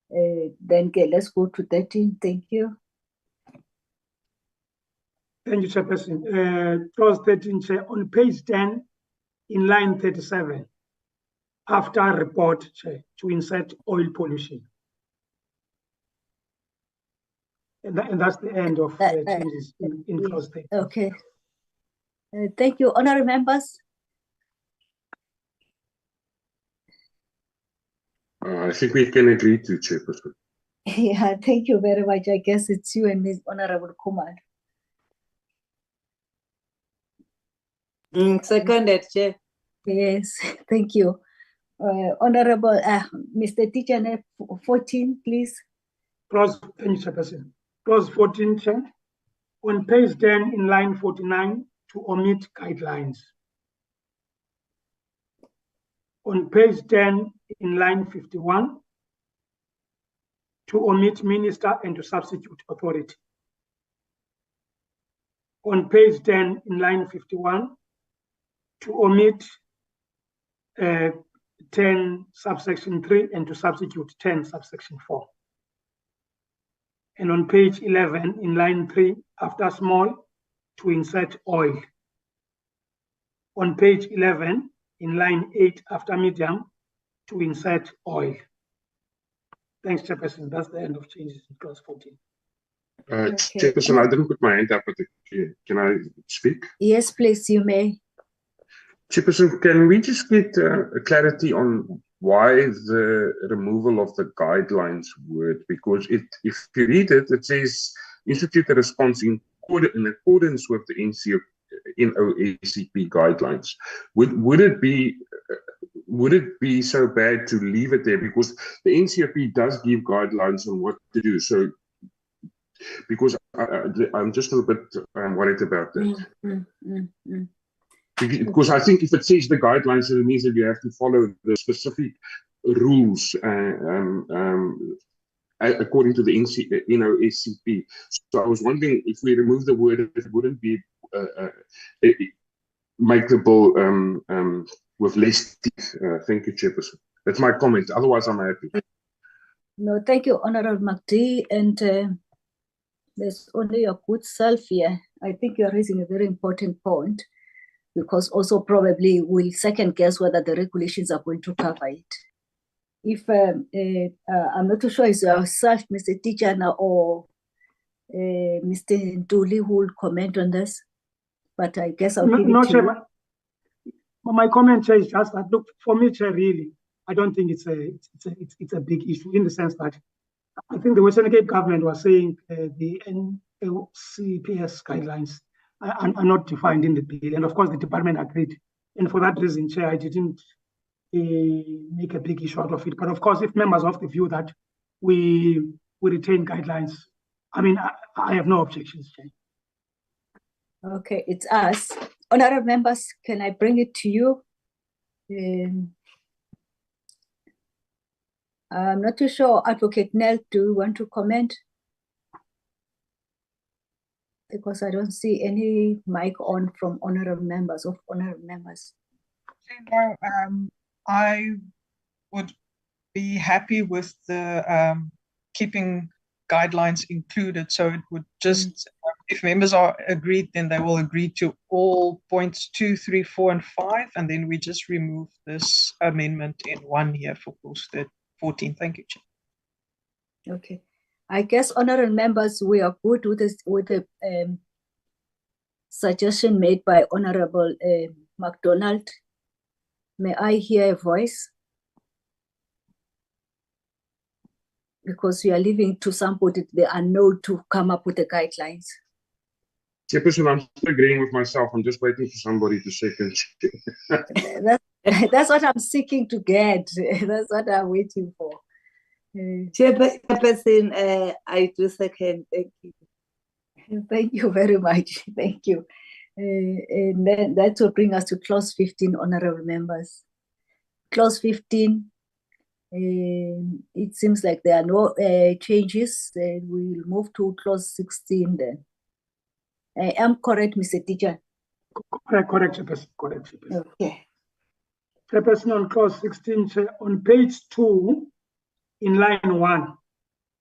Then let's go to 13. Thank you. Thank you, Chairperson. Clause 13, Chair, on page 10, in line 37, after report, Chair, to insert oil pollution. And that's the end of changes in clause 13. Okay. Thank you, honorable members. I think we can agree to, Chairperson. Yeah, thank you very much. I guess it's you and Ms. Honorable Kumar. Seconded, Chair. Yes, thank you. Honorable Mr. Teacher, 14, please. Clause, thank you, Chairperson. Clause 14, Chair. On page 10, in line 49, to omit guidelines. On page 10, in line 51, to omit minister and to substitute authority. On page 10, in line 51, to omit 10 subsection 3 and to substitute 10 subsection 4. And on page 11, in line 3, after small, to insert oil. On page 11, in line 8, after medium, to insert oil. Thanks, Chairperson. That's the end of changes in clause 14. Okay. Chairperson, I didn't put my hand up, but can I speak? Yes, please, you may. Chairperson, can we just get clarity on why the removal of the guidelines word? Because if you read it, it says institute a response in accordance with the NOACP guidelines. Would it be so bad to leave it there? Because the NCAP does give guidelines on what to do. So, because I'm just a little bit worried about that. Because I think if it says the guidelines, it means that you have to follow the specific rules according to the NOACP. So I was wondering if we remove the word, it wouldn't be make the bill with less teeth. Thank you, Chairperson. That's my comment. Otherwise, I'm happy. No, thank you, Honorable Magdi. And there's only your good self here. I think you're raising a very important point, because also probably we'll second guess whether the regulations are going to cover it. If I'm not too sure it's yourself, Mr. Tijana, or Mr. Ntuli, who will comment on this, but I guess I'll give it to you. My comment, Chair, is just that, look, for me, Chair, really, I don't think it's a big issue, in the sense that I think the Western Cape government was saying the NCPS guidelines are not defined in the bill, and of course the department agreed. And for that reason, Chair, I didn't make a big issue out of it. But of course, if members of the view that we retain guidelines, I mean, I have no objections, Chair. Okay, it's us. Honorable members, can I bring it to you? I'm not too sure, Advocate Nell, do you want to comment? Because I don't see any mic on from honorable members. No, I would be happy with the keeping guidelines included. So it would just, if members are agreed, then they will agree to all points 2, 3, 4, and 5, and then we just remove this amendment in 1 here for clause 14. Thank you, Chair. Okay, I guess honorable members, we are good with this, with the suggestion made by Honorable MacDonald. May I hear a voice? Because we are leaving to somebody they are known to come up with the guidelines. Chairperson, I'm still agreeing with myself. I'm just waiting for somebody to second. That's what I'm seeking to get. That's what I'm waiting for. Chairperson, I do second. Thank you. Thank you very much. Thank you. And then that will bring us to clause 15, honorable members. Clause 15, it seems like there are no changes. We'll move to clause 16 then. I am correct, Mr. Teacher? Correct, Chairperson. Correct, Chairperson. Okay. Chairperson, on clause 16, on page 2, in line 1,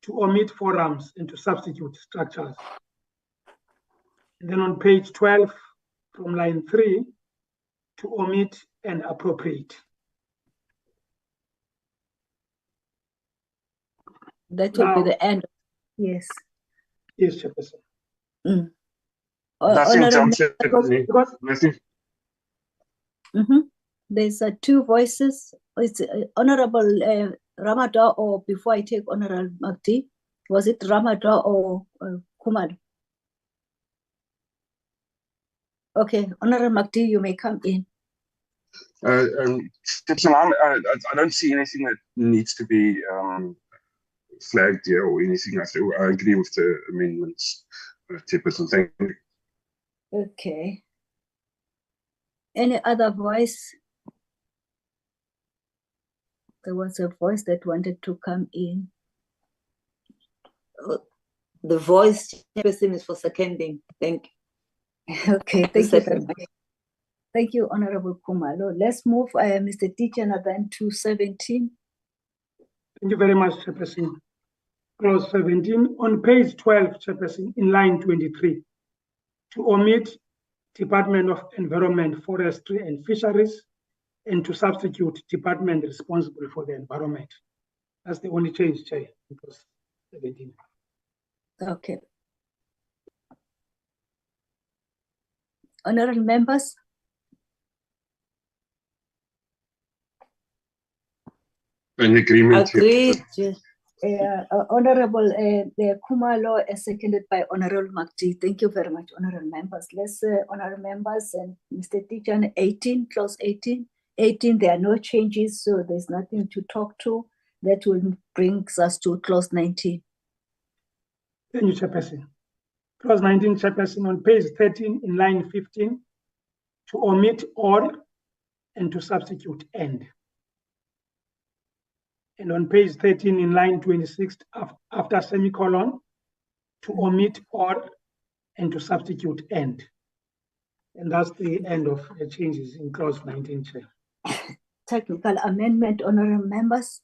to omit forums and to substitute structures. And then on page 12, from line 3, to omit and appropriate. That will be the end. Yes. Yes, Chairperson. Nothing jumps at me. Nothing. There's two voices. It's Honorable Ramadan, or before I take Honorable Makti, was it Ramadan or Kumar? Okay, Honorable Makti, you may come in. Chairperson, I don't see anything that needs to be flagged here or anything. I agree with the amendments, Chairperson. Thank you. Okay. Any other voice? There was a voice that wanted to come in. The voice, Chairperson, is for seconding. Thank you. Okay, thank you very much. Thank you, Honorable Kumalo. Let's move, Mr. Teacher, then to 17. Thank you very much, Chairperson. Clause 17, on page 12, Chairperson, in line 23, to omit Department of Environment, Forestry and Fisheries, and to substitute Department responsible for the environment. That's the only change, Chair, in clause 17. Okay. Honorable members? In agreement. Agreed. Honorable Kumalo, seconded by Honorable Makti. Thank you very much, honorable members. Let's honorable members and Mr. Teacher, 18, clause 18. 18, there are no changes, so there's nothing to talk to. That will bring us to clause 19. Thank you, Chairperson. Clause 19, Chairperson, on page 13, in line 15, to omit or and to substitute and. And on page 13, in line 26, after semicolon, to omit or and to substitute and. And that's the end of the changes in clause 19, Chair. Technical amendment, honorable members.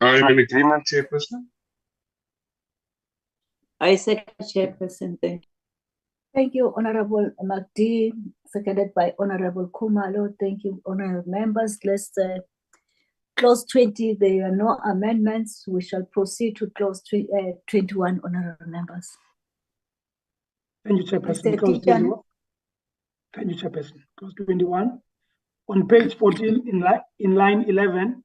I'm in agreement, Chairperson. I second, Chairperson. Thank you. Thank you, Honorable Makti, seconded by Honorable Kumalo. Thank you, honorable members. Let's clause 20, there are no amendments. We shall proceed to clause 21, honorable members. Thank you, Chairperson. Clause 21. Thank you, Chairperson. Clause 21. On page 14, in line 11,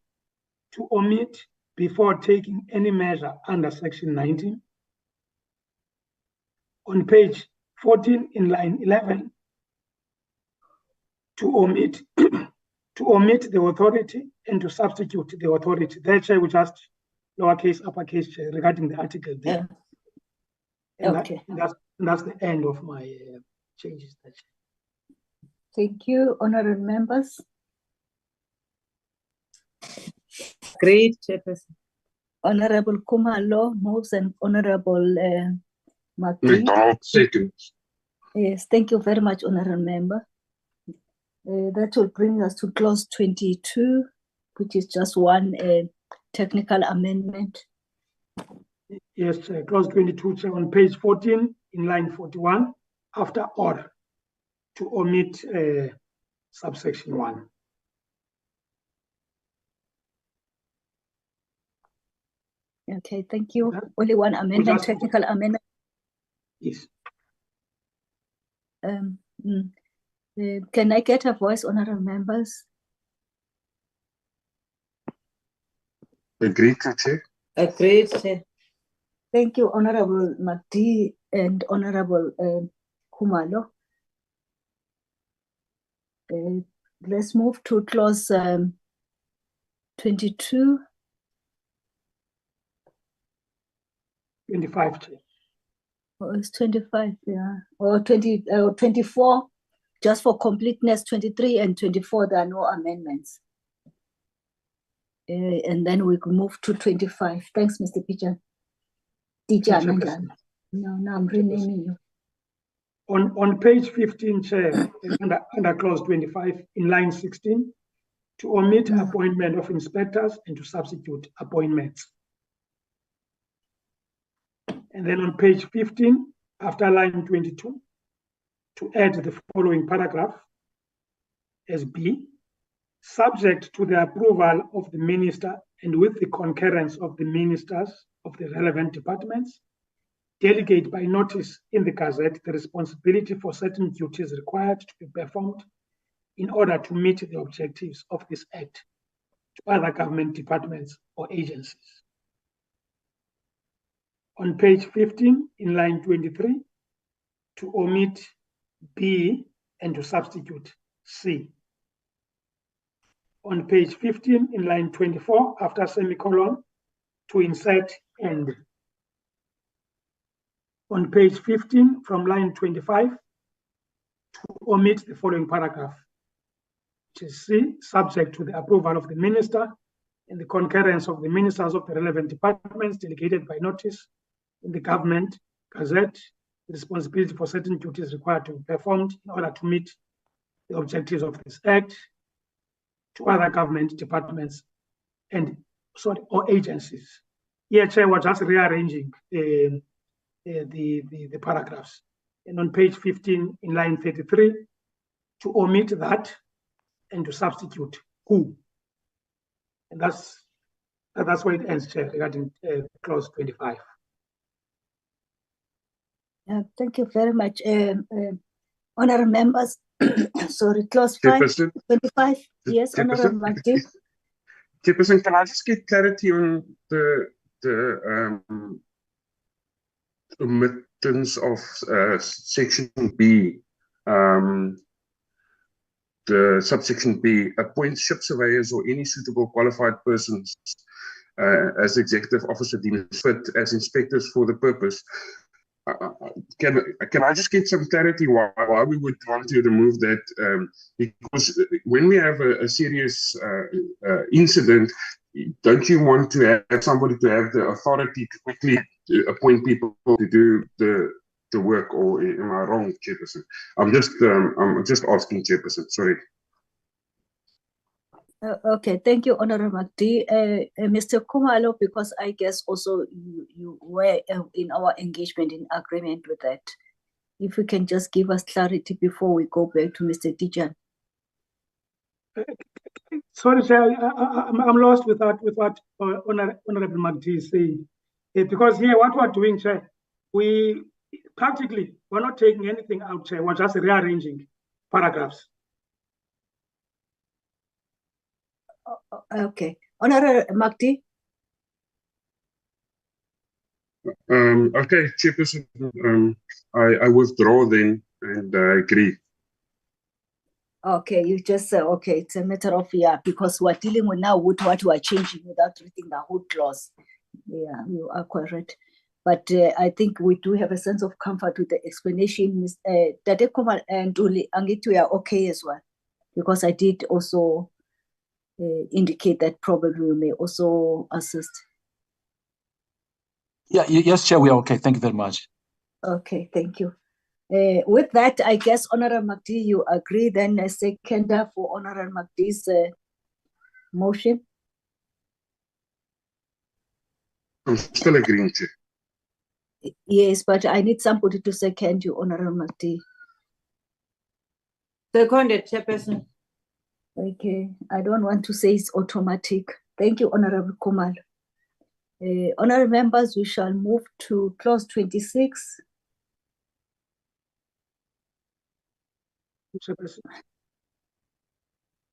to omit before taking any measure under section 19. On page 14, in line 11, to omit the authority and to substitute the authority. That, Chair, we just lowercase, uppercase, Chair, regarding the article there. And okay. that's the end of my changes. Thank you, honorable members. Great, Chairperson. Honorable Kumalo moves and Honorable Magdi. McDonald seconds. Yes, thank you very much, honorable member. That will bring us to clause 22, which is just one technical amendment. Yes, clause 22, Chair, on page 14, in line 41, after order, to omit subsection 1. Okay, thank you. Okay. Only one amendment, just- technical amendment. Yes. Can I get a voice, honorable members? Agreed, Chair. Agreed, Chair. Thank you, Honorable Magdi and Honorable Kumalo. Let's move to clause 22. 25, Chair. Oh, it's 25, yeah. Or 24, just for completeness, 23 and 24, there are no amendments. And then we can move to 25. Thanks, Mr. Pijan. Chairperson. No, I'm renaming you. On page 15, Chair, under clause 25, in line 16, to omit appointment of inspectors and to substitute appointments. And then on page 15, after line 22, to add the following paragraph as B, subject to the approval of the minister and with the concurrence of the ministers of the relevant departments, delegate by notice in the Gazette the responsibility for certain duties required to be performed in order to meet the objectives of this Act to other government departments or agencies. On page 15, in line 23, to omit B and to substitute C. On page 15, in line 24, after semicolon, to insert and. On page 15, from line 25, to omit the following paragraph, which is C, subject to the approval of the minister and the concurrence of the ministers of the relevant departments delegated by notice in the government Gazette, the responsibility for certain duties required to be performed in order to meet the objectives of this Act to other government departments and or agencies. Here, Chair, we're just rearranging the paragraphs. And on page 15, in line 33, to omit that and to substitute who. And that's where it ends, Chair, regarding clause 25. Thank you very much. Honorable members, sorry, clause 5, Chairperson. 25. Yes, Honorable Magdi. Chairperson, can I just get clarity on the omittance of section B, the subsection B, appoint ship surveyors or any suitable qualified persons as executive officer deemed fit as inspectors for the purpose. Can I just get some clarity why we would want to remove that? Because when we have a serious incident, don't you want to have somebody to have the authority to quickly appoint people to do the work? Or am I wrong, Chairperson? I'm just asking, Chairperson. Sorry. Okay, thank you, Honorable Magdi. Mr. Kumalo, because I guess also you were in our engagement in agreement with that. If you can just give us clarity before we go back to Mr. Dijan. Sorry, Chair, I'm lost with what Honorable Magdi is saying. Because here, what we're doing, Chair, we're not taking anything out, Chair. We're just rearranging paragraphs. Okay, Honorable Magdi. Okay, Chairperson, I withdraw then and I agree. Okay, you just say, okay, it's a matter of, because we're dealing with now with what we're changing without reading the whole clause. Yeah, you are correct. But I think we do have a sense of comfort with the explanation. Tate Kumal and Uli Angitu are okay as well, because I did also indicate that probably we may also assist. Yeah, yes, Chair, we are okay. Thank you very much. Okay, thank you. With that, I guess Honorable Magdi, you agree then a seconder for Honorable Magdi's motion? I'm still agreeing, Chair. Yes, but I need somebody to second you, Honorable Magdi. Seconded, Chairperson. Okay, I don't want to say it's automatic. Thank you, Honorable Kumal. Honorable members, we shall move to clause 26.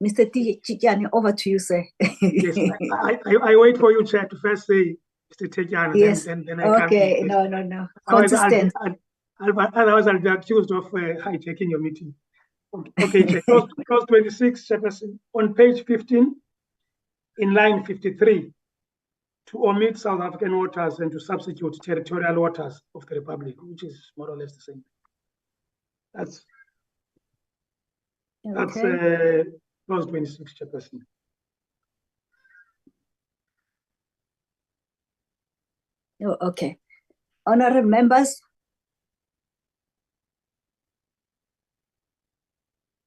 Mr. Tijani, over to you, sir. Yes, I wait for you, Chair, to first say Mr. Tejana, Yes. then I come Okay, in. no. Otherwise, Consistent. otherwise I'll be accused of hijacking your meeting. Okay, Chair. Clause 26, Chairperson, on page 15, in line 53, to omit South African waters and to substitute territorial waters of the Republic, which is more or less the same. That's clause 26, Chairperson. Oh, okay. Honorable members.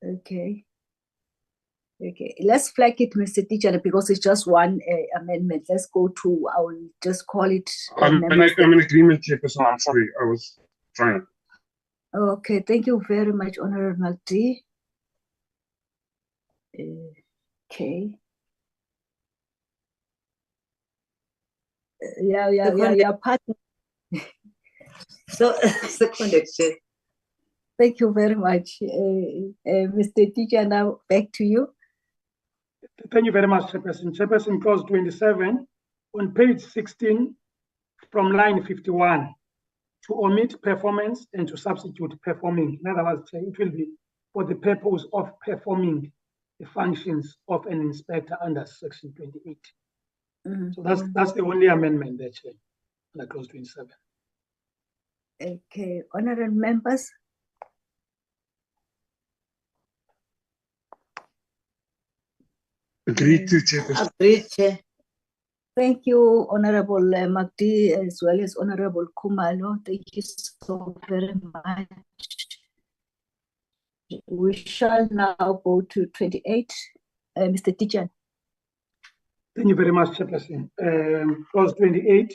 Okay. Okay, let's flag it, Mr. Teacher, because it's just one amendment. Let's go to, I will just call it. I'm in agreement, Chairperson. I'm sorry, I was trying. Okay, thank you very much, Honorable Magdi. Okay. Yeah, partner. So, seconded, Chair. Thank you very much. Mr. Teacher, now back to you. Thank you very much, Chairperson. Chairperson, clause 27, on page 16, from line 51, to omit performance and to substitute performing. In other words, it will be for the purpose of performing the functions of an inspector under section 28. So that's the only amendment there, Chair, under clause 27. Okay, honorable members. Agreed to, Chairperson. Agreed, Chair. Thank you, Honorable Magdi, as well as Honorable Kumalo. Thank you so very much. We shall now go to 28. Mr. Teacher. Thank you very much, Chairperson. Clause 28,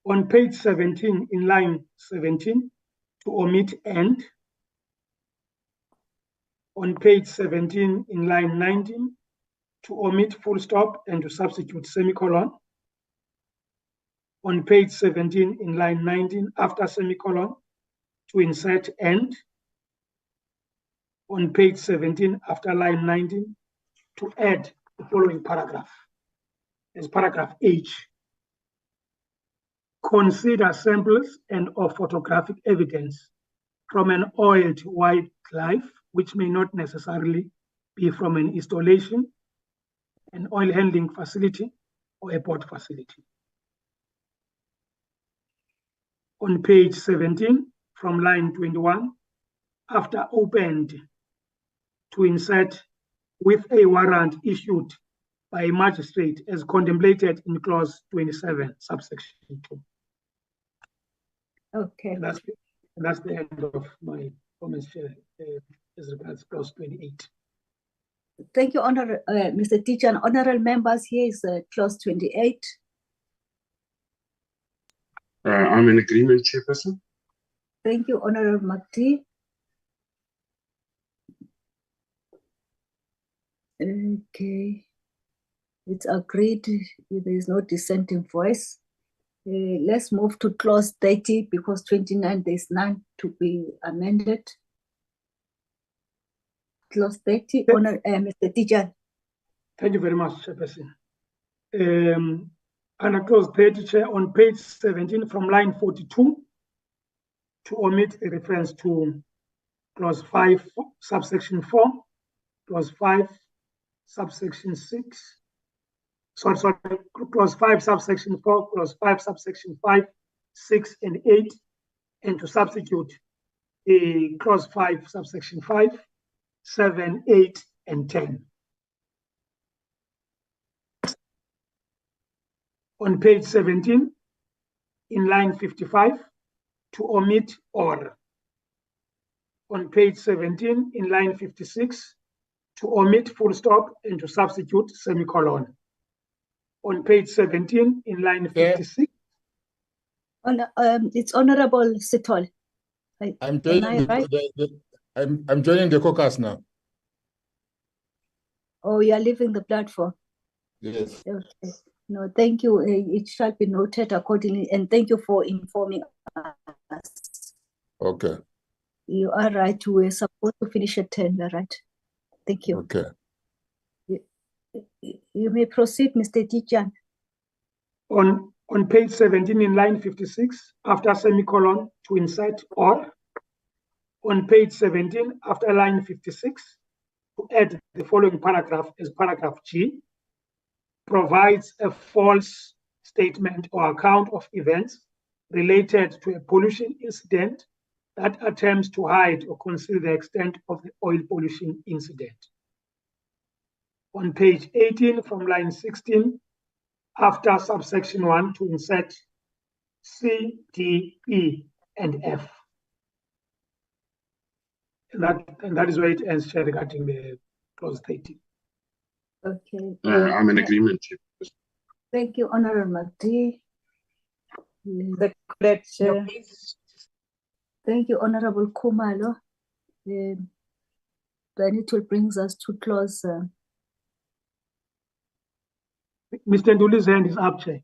on page 17, in line 17, to omit and. On page 17, in line 19, to omit full stop and to substitute semicolon. On page 17, in line 19, after semicolon, to insert and. On page 17, after line 19, to add the following paragraph. As paragraph H. Consider samples and or photographic evidence from an oiled wildlife, which may not necessarily be from an installation, an oil handling facility, or a port facility. On page 17, from line 21, after opened, to insert with a warrant issued by a magistrate as contemplated in clause 27, subsection 2. Okay. And that's the end of my comments, Chair, as regards clause 28. Thank you, Mr. Teacher. And honorable members, here is clause 28. I'm in agreement, Chairperson. Thank you, Honorable Magdi. Okay. It's agreed. There is no dissenting voice. Let's move to clause 30 because 29, there's none to be amended. Clause 30, Mr. Teacher. Thank you very much, Chairperson. Under clause 30, Chair, on page 17 from line 42, to omit a reference to clause 5, subsection 4, clause 5, subsection 6, clause 5, subsection 4, clause 5, subsection 5, 6, and 8, and to substitute clause 5, subsection 5, 7, 8, and 10. On page 17, in line 55, to omit or. On page 17, in line 56, to omit full stop and to substitute semicolon. On page 17, in line 56. It's Honorable Sithole. I'm joining I'm joining the caucus now. Oh, you are leaving the platform. Yes. Okay. No, thank you. It shall be noted accordingly, and thank you for informing us. Okay. You are right. We're supposed to finish at 10, right? Thank you. Okay. You may proceed, Mr. Tijan. On page 17, in line 56, after semicolon, to insert or. On page 17, after line 56, to add the following paragraph as paragraph G, provides a false statement or account of events related to a pollution incident that attempts to hide or conceal the extent of the oil pollution incident. On page 18, from line 16, after subsection 1, to insert C, D, E, and F. And that is where it ends, Chair, regarding the clause 30. Okay. I'm in agreement. Thank you, Honorable D. The correct, Chair. Thank you, Honorable Kumalo. Then it will brings us to clause. Mr. Nduli's hand is up, Chair.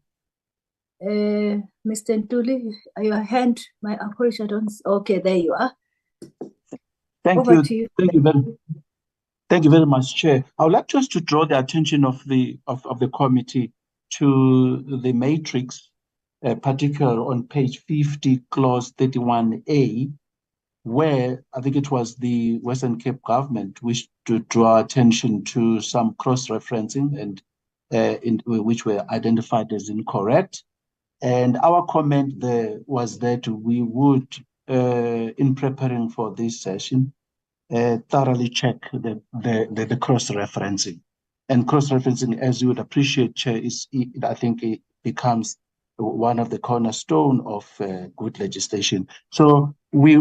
Mr. Ntuli, your hand, my apologies, I don't. Okay, there you are. Thank Over you. to you. Thank you very much, Chair. I would like just to draw the attention of the committee to the matrix, particularly on page 50, clause 31A, where I think it was the Western Cape government wished to draw attention to some cross-referencing and which were identified as incorrect. And our comment there was that we would, in preparing for this session, thoroughly check the cross-referencing. And cross-referencing, as you would appreciate, Chair, I think it becomes one of the cornerstone of good legislation. So we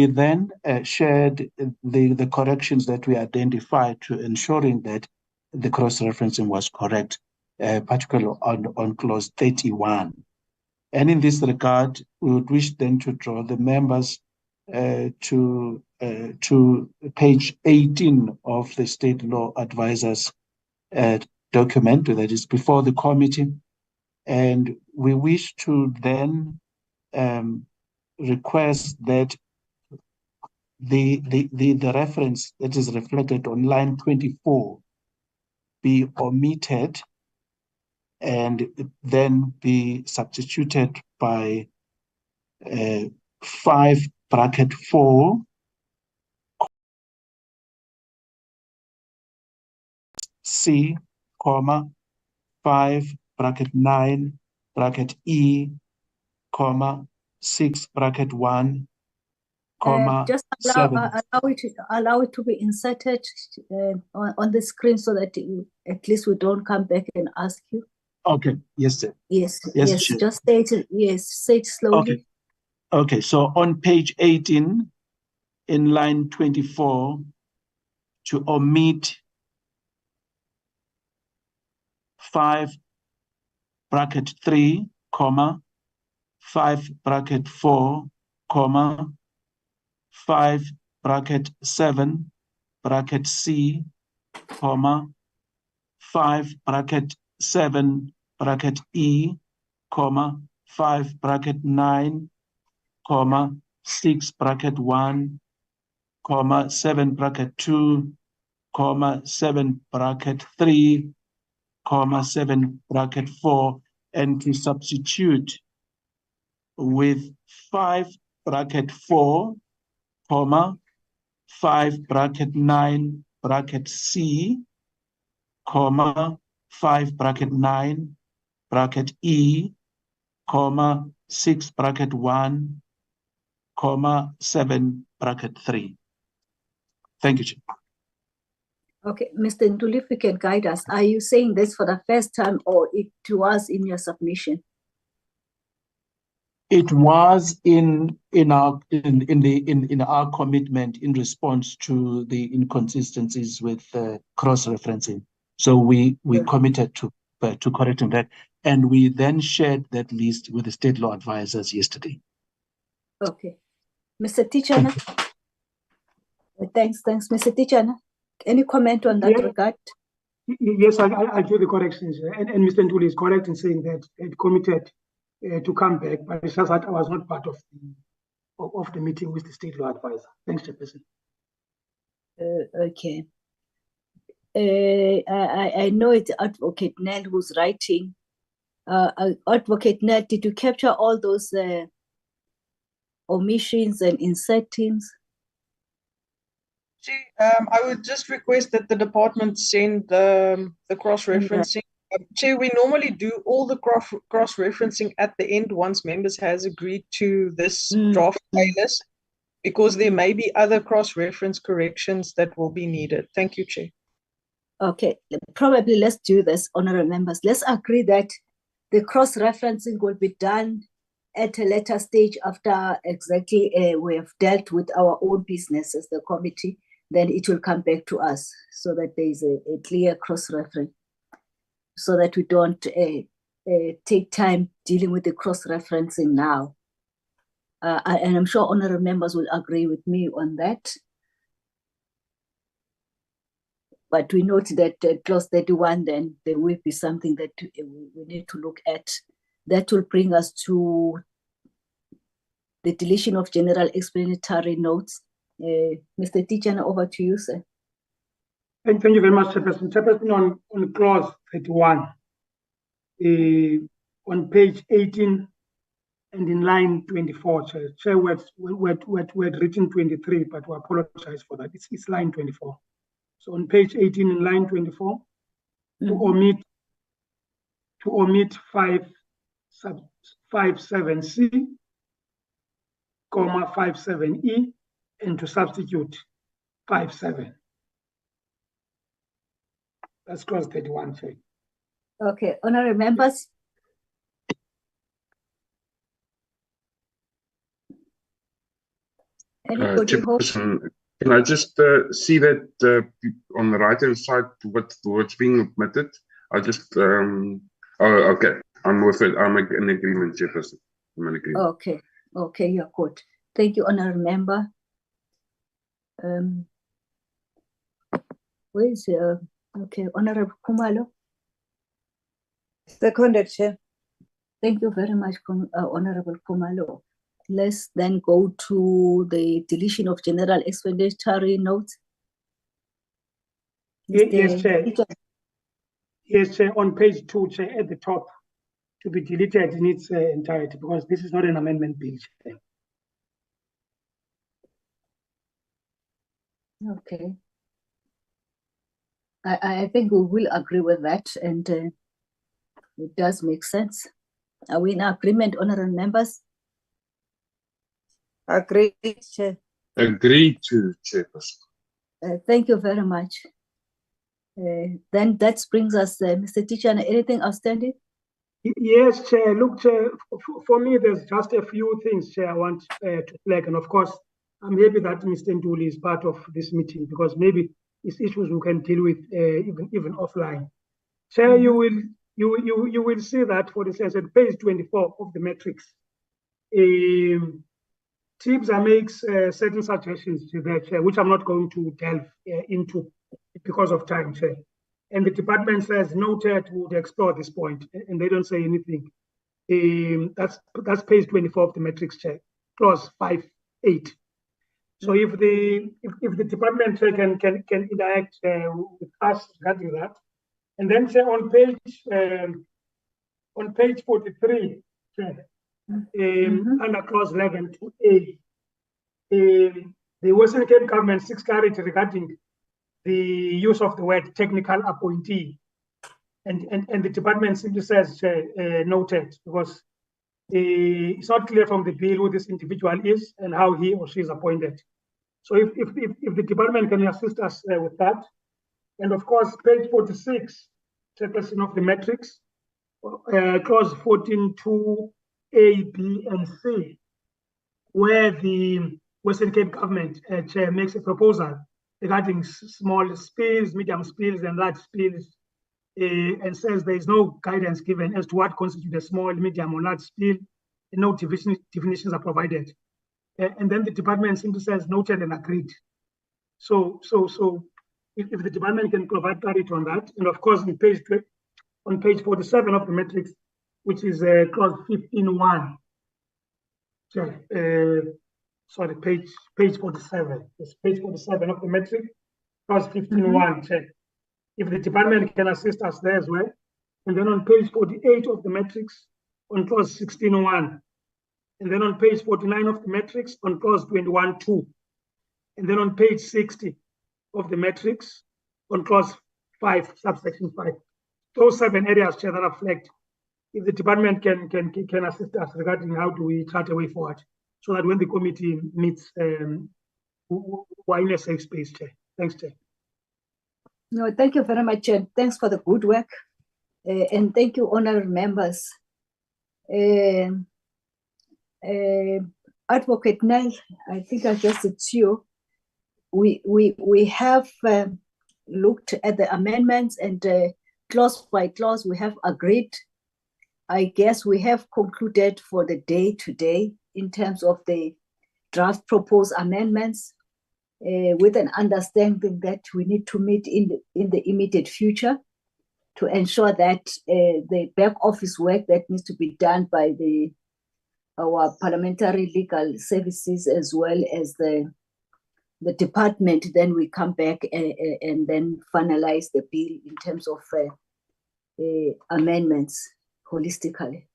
then shared the corrections that we identified to ensuring that the cross-referencing was correct, particularly on clause 31. And in this regard, we would wish then to draw the members to page 18 of the State Law Advisors document that is before the committee. And we wish to then request that the reference that is reflected on line 24 be omitted and then be substituted by 5(4) C, comma, 5(9) E, comma, 6(1), comma, Just 7. allow it to be inserted on the screen so that at least we don't come back and ask you. Okay, yes, sir. Yes, Chair. just say it, say it slowly. Okay, so on page 18, in line 24, to omit 5(3), comma, 5(4), comma, 5(7), C, comma, 5(7), E, comma, 5(9), comma, 6(1), comma, 7(2), comma, 7(3), comma, 7(4), and to substitute with 5(4), comma, 5(9), C, comma, 5(9), E, comma 6 bracket 1, comma 7 bracket 3. Thank you, Chair. Okay, Mr. Ntuli, if you can guide us, are you saying this for the first time or it was in your submission? It was in our commitment in response to the inconsistencies with cross-referencing. So we committed to correcting that, and we then shared that list with the state law advisors yesterday. Okay, Mr. Tichana. Thanks, Mr. Tichana. Any comment on that regard? Yes, I do the corrections, and Mr. Ntuli is correct in saying that it committed to come back, but it's just that I was not part of the meeting with the state law advisor. Thanks, Chairperson. Okay. I know it's Advocate Nell who's writing. Advocate Nell, did you capture all those omissions and insertings? I would just request that the department send the cross-referencing. Chair, we normally do all the cross-referencing at the end once members has agreed to this draft playlist, because there may be other cross-reference corrections that will be needed. Thank you, Chair. Okay, probably let's do this, honorable members. Let's agree that the cross-referencing will be done at a later stage after exactly we have dealt with our own business as the committee. Then it will come back to us so that there is a clear cross-reference, so that we don't take time dealing with the cross-referencing now. And I'm sure honorable members will agree with me on that. But we note that clause 31, then there will be something that we need to look at. That will bring us to the deletion of general explanatory notes. Mr. Tichana, over to you, sir. Thank you very much, Chairperson. Chairperson, on clause 31, on page 18 and in line 24, Chair, we had written 23, but we apologize for that. It's line 24. So on page 18 in line 24, to omit 57C, comma 57E, and to substitute 57. That's clause 31, Chair. Okay, honorable members. Chairperson, can I just see that on the right-hand side what's being omitted? I just, oh, okay, I'm with it. I'm in agreement, Chairperson. I'm in agreement. Okay, you're good. Thank you, honorable member. Where is okay, Honorable Khumalo? Seconded, Chair. Thank you very much, Honorable Khumalo. Let's then go to the deletion of general explanatory notes. Yes, Chair. Yes, Chair. On page 2, Chair, at the top, to be deleted in its entirety, because this is not an amendment bill, Chair. Okay. I think we will agree with that, and it does make sense. Are we in agreement, honorable members? Agreed, Chair. Agreed to, Chairperson. Thank you very much. Then that brings us, Mr. Tichana, anything outstanding? Yes, Chair. Look, Chair, for me, there's just a few things, Chair, I want to flag. And of course, I'm happy that Mr. Ntuli is part of this meeting, because maybe it's issues we can deal with even offline. Chair, you will see that, for instance, at page 24 of the matrix, TIBSA makes certain suggestions to that, Chair, which I'm not going to delve into because of time, Chair. And the department says noted would explore this point, and they don't say anything. That's page 24 of the matrix, Chair, clause 5.8. So if the department can interact with us regarding that, and then say on page 43, under clause 11 to A, the Western Cape government seeks clarity regarding the use of the word technical appointee, and the department simply says noted, because it's not clear from the bill who this individual is and how he or she is appointed. So if the department can assist us with that, and of course, page 46, chairperson of the matrix, clause 14.2 A, B, and C, where the Western Cape government chair makes a proposal regarding small spills, medium spills, and large spills, and says there is no guidance given as to what constitutes a small, medium, or large spill, and no definitions are provided. And then the department simply says noted and agreed. So if the department can provide clarity on that, and of course on page 47 of the matrix, which is clause 15.1. Sorry, page 47. It's page 47 of the matrix, clause 15.1. Check. If the department can assist us there as well. And then on page 48 of the matrix, on clause 16.1. And then on page 49 of the matrix, on clause 21.2. And then on page 60 of the matrix, on clause 5, subsection 5. Those 7 areas, Chair, that are flagged. If the department can assist us regarding how do we chart a way forward, so that when the committee meets, we're in a safe space, Chair. Thanks, Chair. No, thank you very much, Chair. Thanks for the good work. And thank you, honorable members. Advocate Nell, I think I guess it's you. We have looked at the amendments, and clause by clause we have agreed. I guess we have concluded for the day today in terms of the draft proposed amendments, with an understanding that we need to meet in the immediate future to ensure that the back office work that needs to be done by our parliamentary legal services as well as the department, then we come back and then finalize the bill in terms of amendments holistically.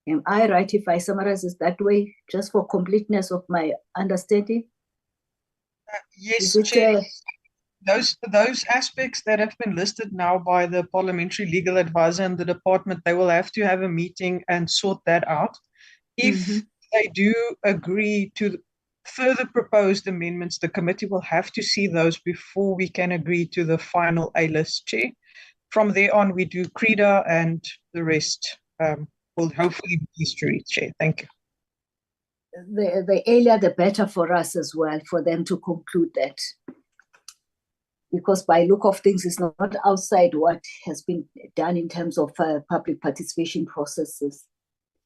Am I right if I summarize it that way, just for completeness of my understanding? Yes, Chair. Those aspects that have been listed now by the parliamentary legal advisor and the department, they will have to have a meeting and sort that out. If they do agree to further proposed amendments, the committee will have to see those before we can agree to the final A-list, Chair. From there on, we do CREDA, and the rest will hopefully be history, Chair. Thank you. The earlier the better for us as well, for them to conclude that. Because by look of things, it's not outside what has been done in terms of public participation processes.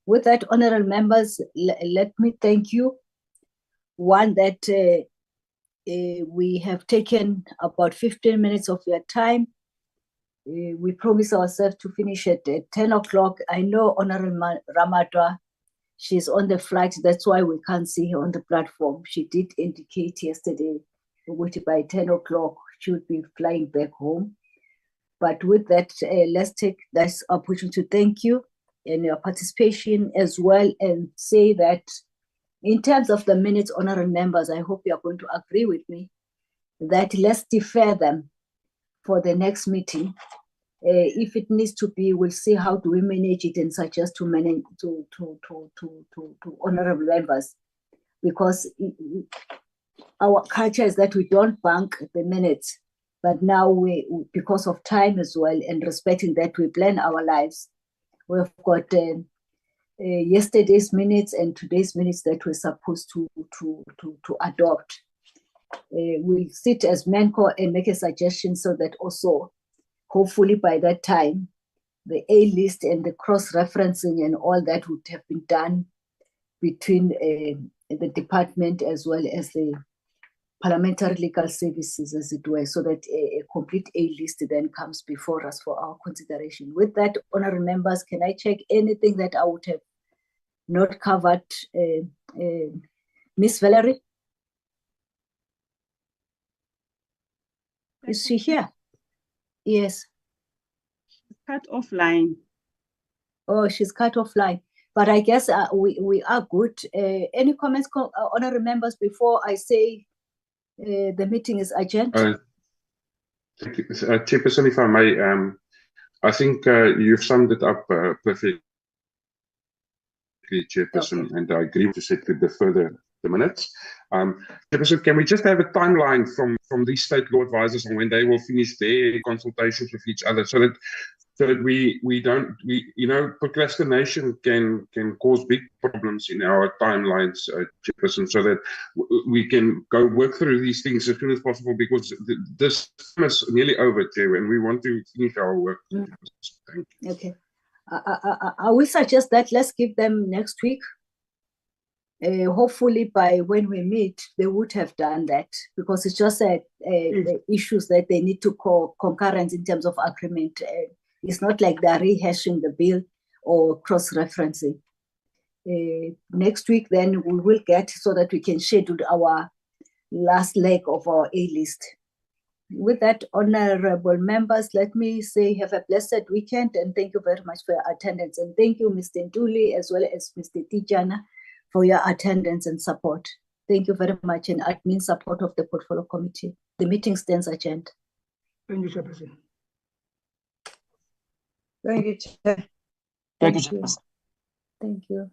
With that, honorable members, let me thank you. One, that we have taken about 15 minutes of your time. We promise ourselves to finish at 10 o'clock. I know Honorable Ramadwa, she's on the flight. That's why we can't see her on the platform. She did indicate yesterday that by 10 o'clock, she would be flying back home. But with that, let's take this opportunity to thank you and your participation as well, and say that in terms of the minutes, honorable members, I hope you are going to agree with me that let's defer them for the next meeting. If it needs to be, we'll see how do we manage it and suggest to manage to honorable members, because our culture is that we don't bank the minutes, but now we, because of time as well and respecting that, we plan our lives. We've got yesterday's minutes and today's minutes that we're supposed to adopt. We'll sit as MENCO and make a suggestion so that also, hopefully by that time, the A-list and the cross-referencing and all that would have been done between the department as well as the parliamentary legal services, as it were, so that a complete A-list then comes before us for our consideration. With that, honorable members, can I check anything that I would have not covered? Miss Valerie? Is she here? Yes. Cut offline. Oh, she's cut offline. But I guess we are good. Any comments, honorable members, before I say the meeting is adjourned? Chairperson, if I may, I think you've summed it up perfectly. quickly, Chairperson, and I agree to set the further the minutes. Chairperson, can we just have a timeline from these state law advisors on when they will finish their consultations with each other, so that procrastination can cause big problems in our timelines, Chairperson, so that we can go work through these things as soon as possible, because this term is nearly over, Chair, and we want to finish our work. Thank you. Okay. I will suggest that let's give them next week. Hopefully by when we meet, they would have done that, because it's just issues that they need to concurrence in terms of agreement. It's not like they're rehashing the bill or cross-referencing. Next week, then we will get so that we can schedule our last leg of our A-list. With that, honorable members, let me say have a blessed weekend, and thank you very much for your attendance. And thank you, Mr. Ntuli, as well as Mr. Tijana, for your attendance and support. Thank you very much, and admin support of the Portfolio Committee. The meeting stands adjourned. Thank you, Chairperson. Thank you, Chair. Thank you, Chairperson. Thank you.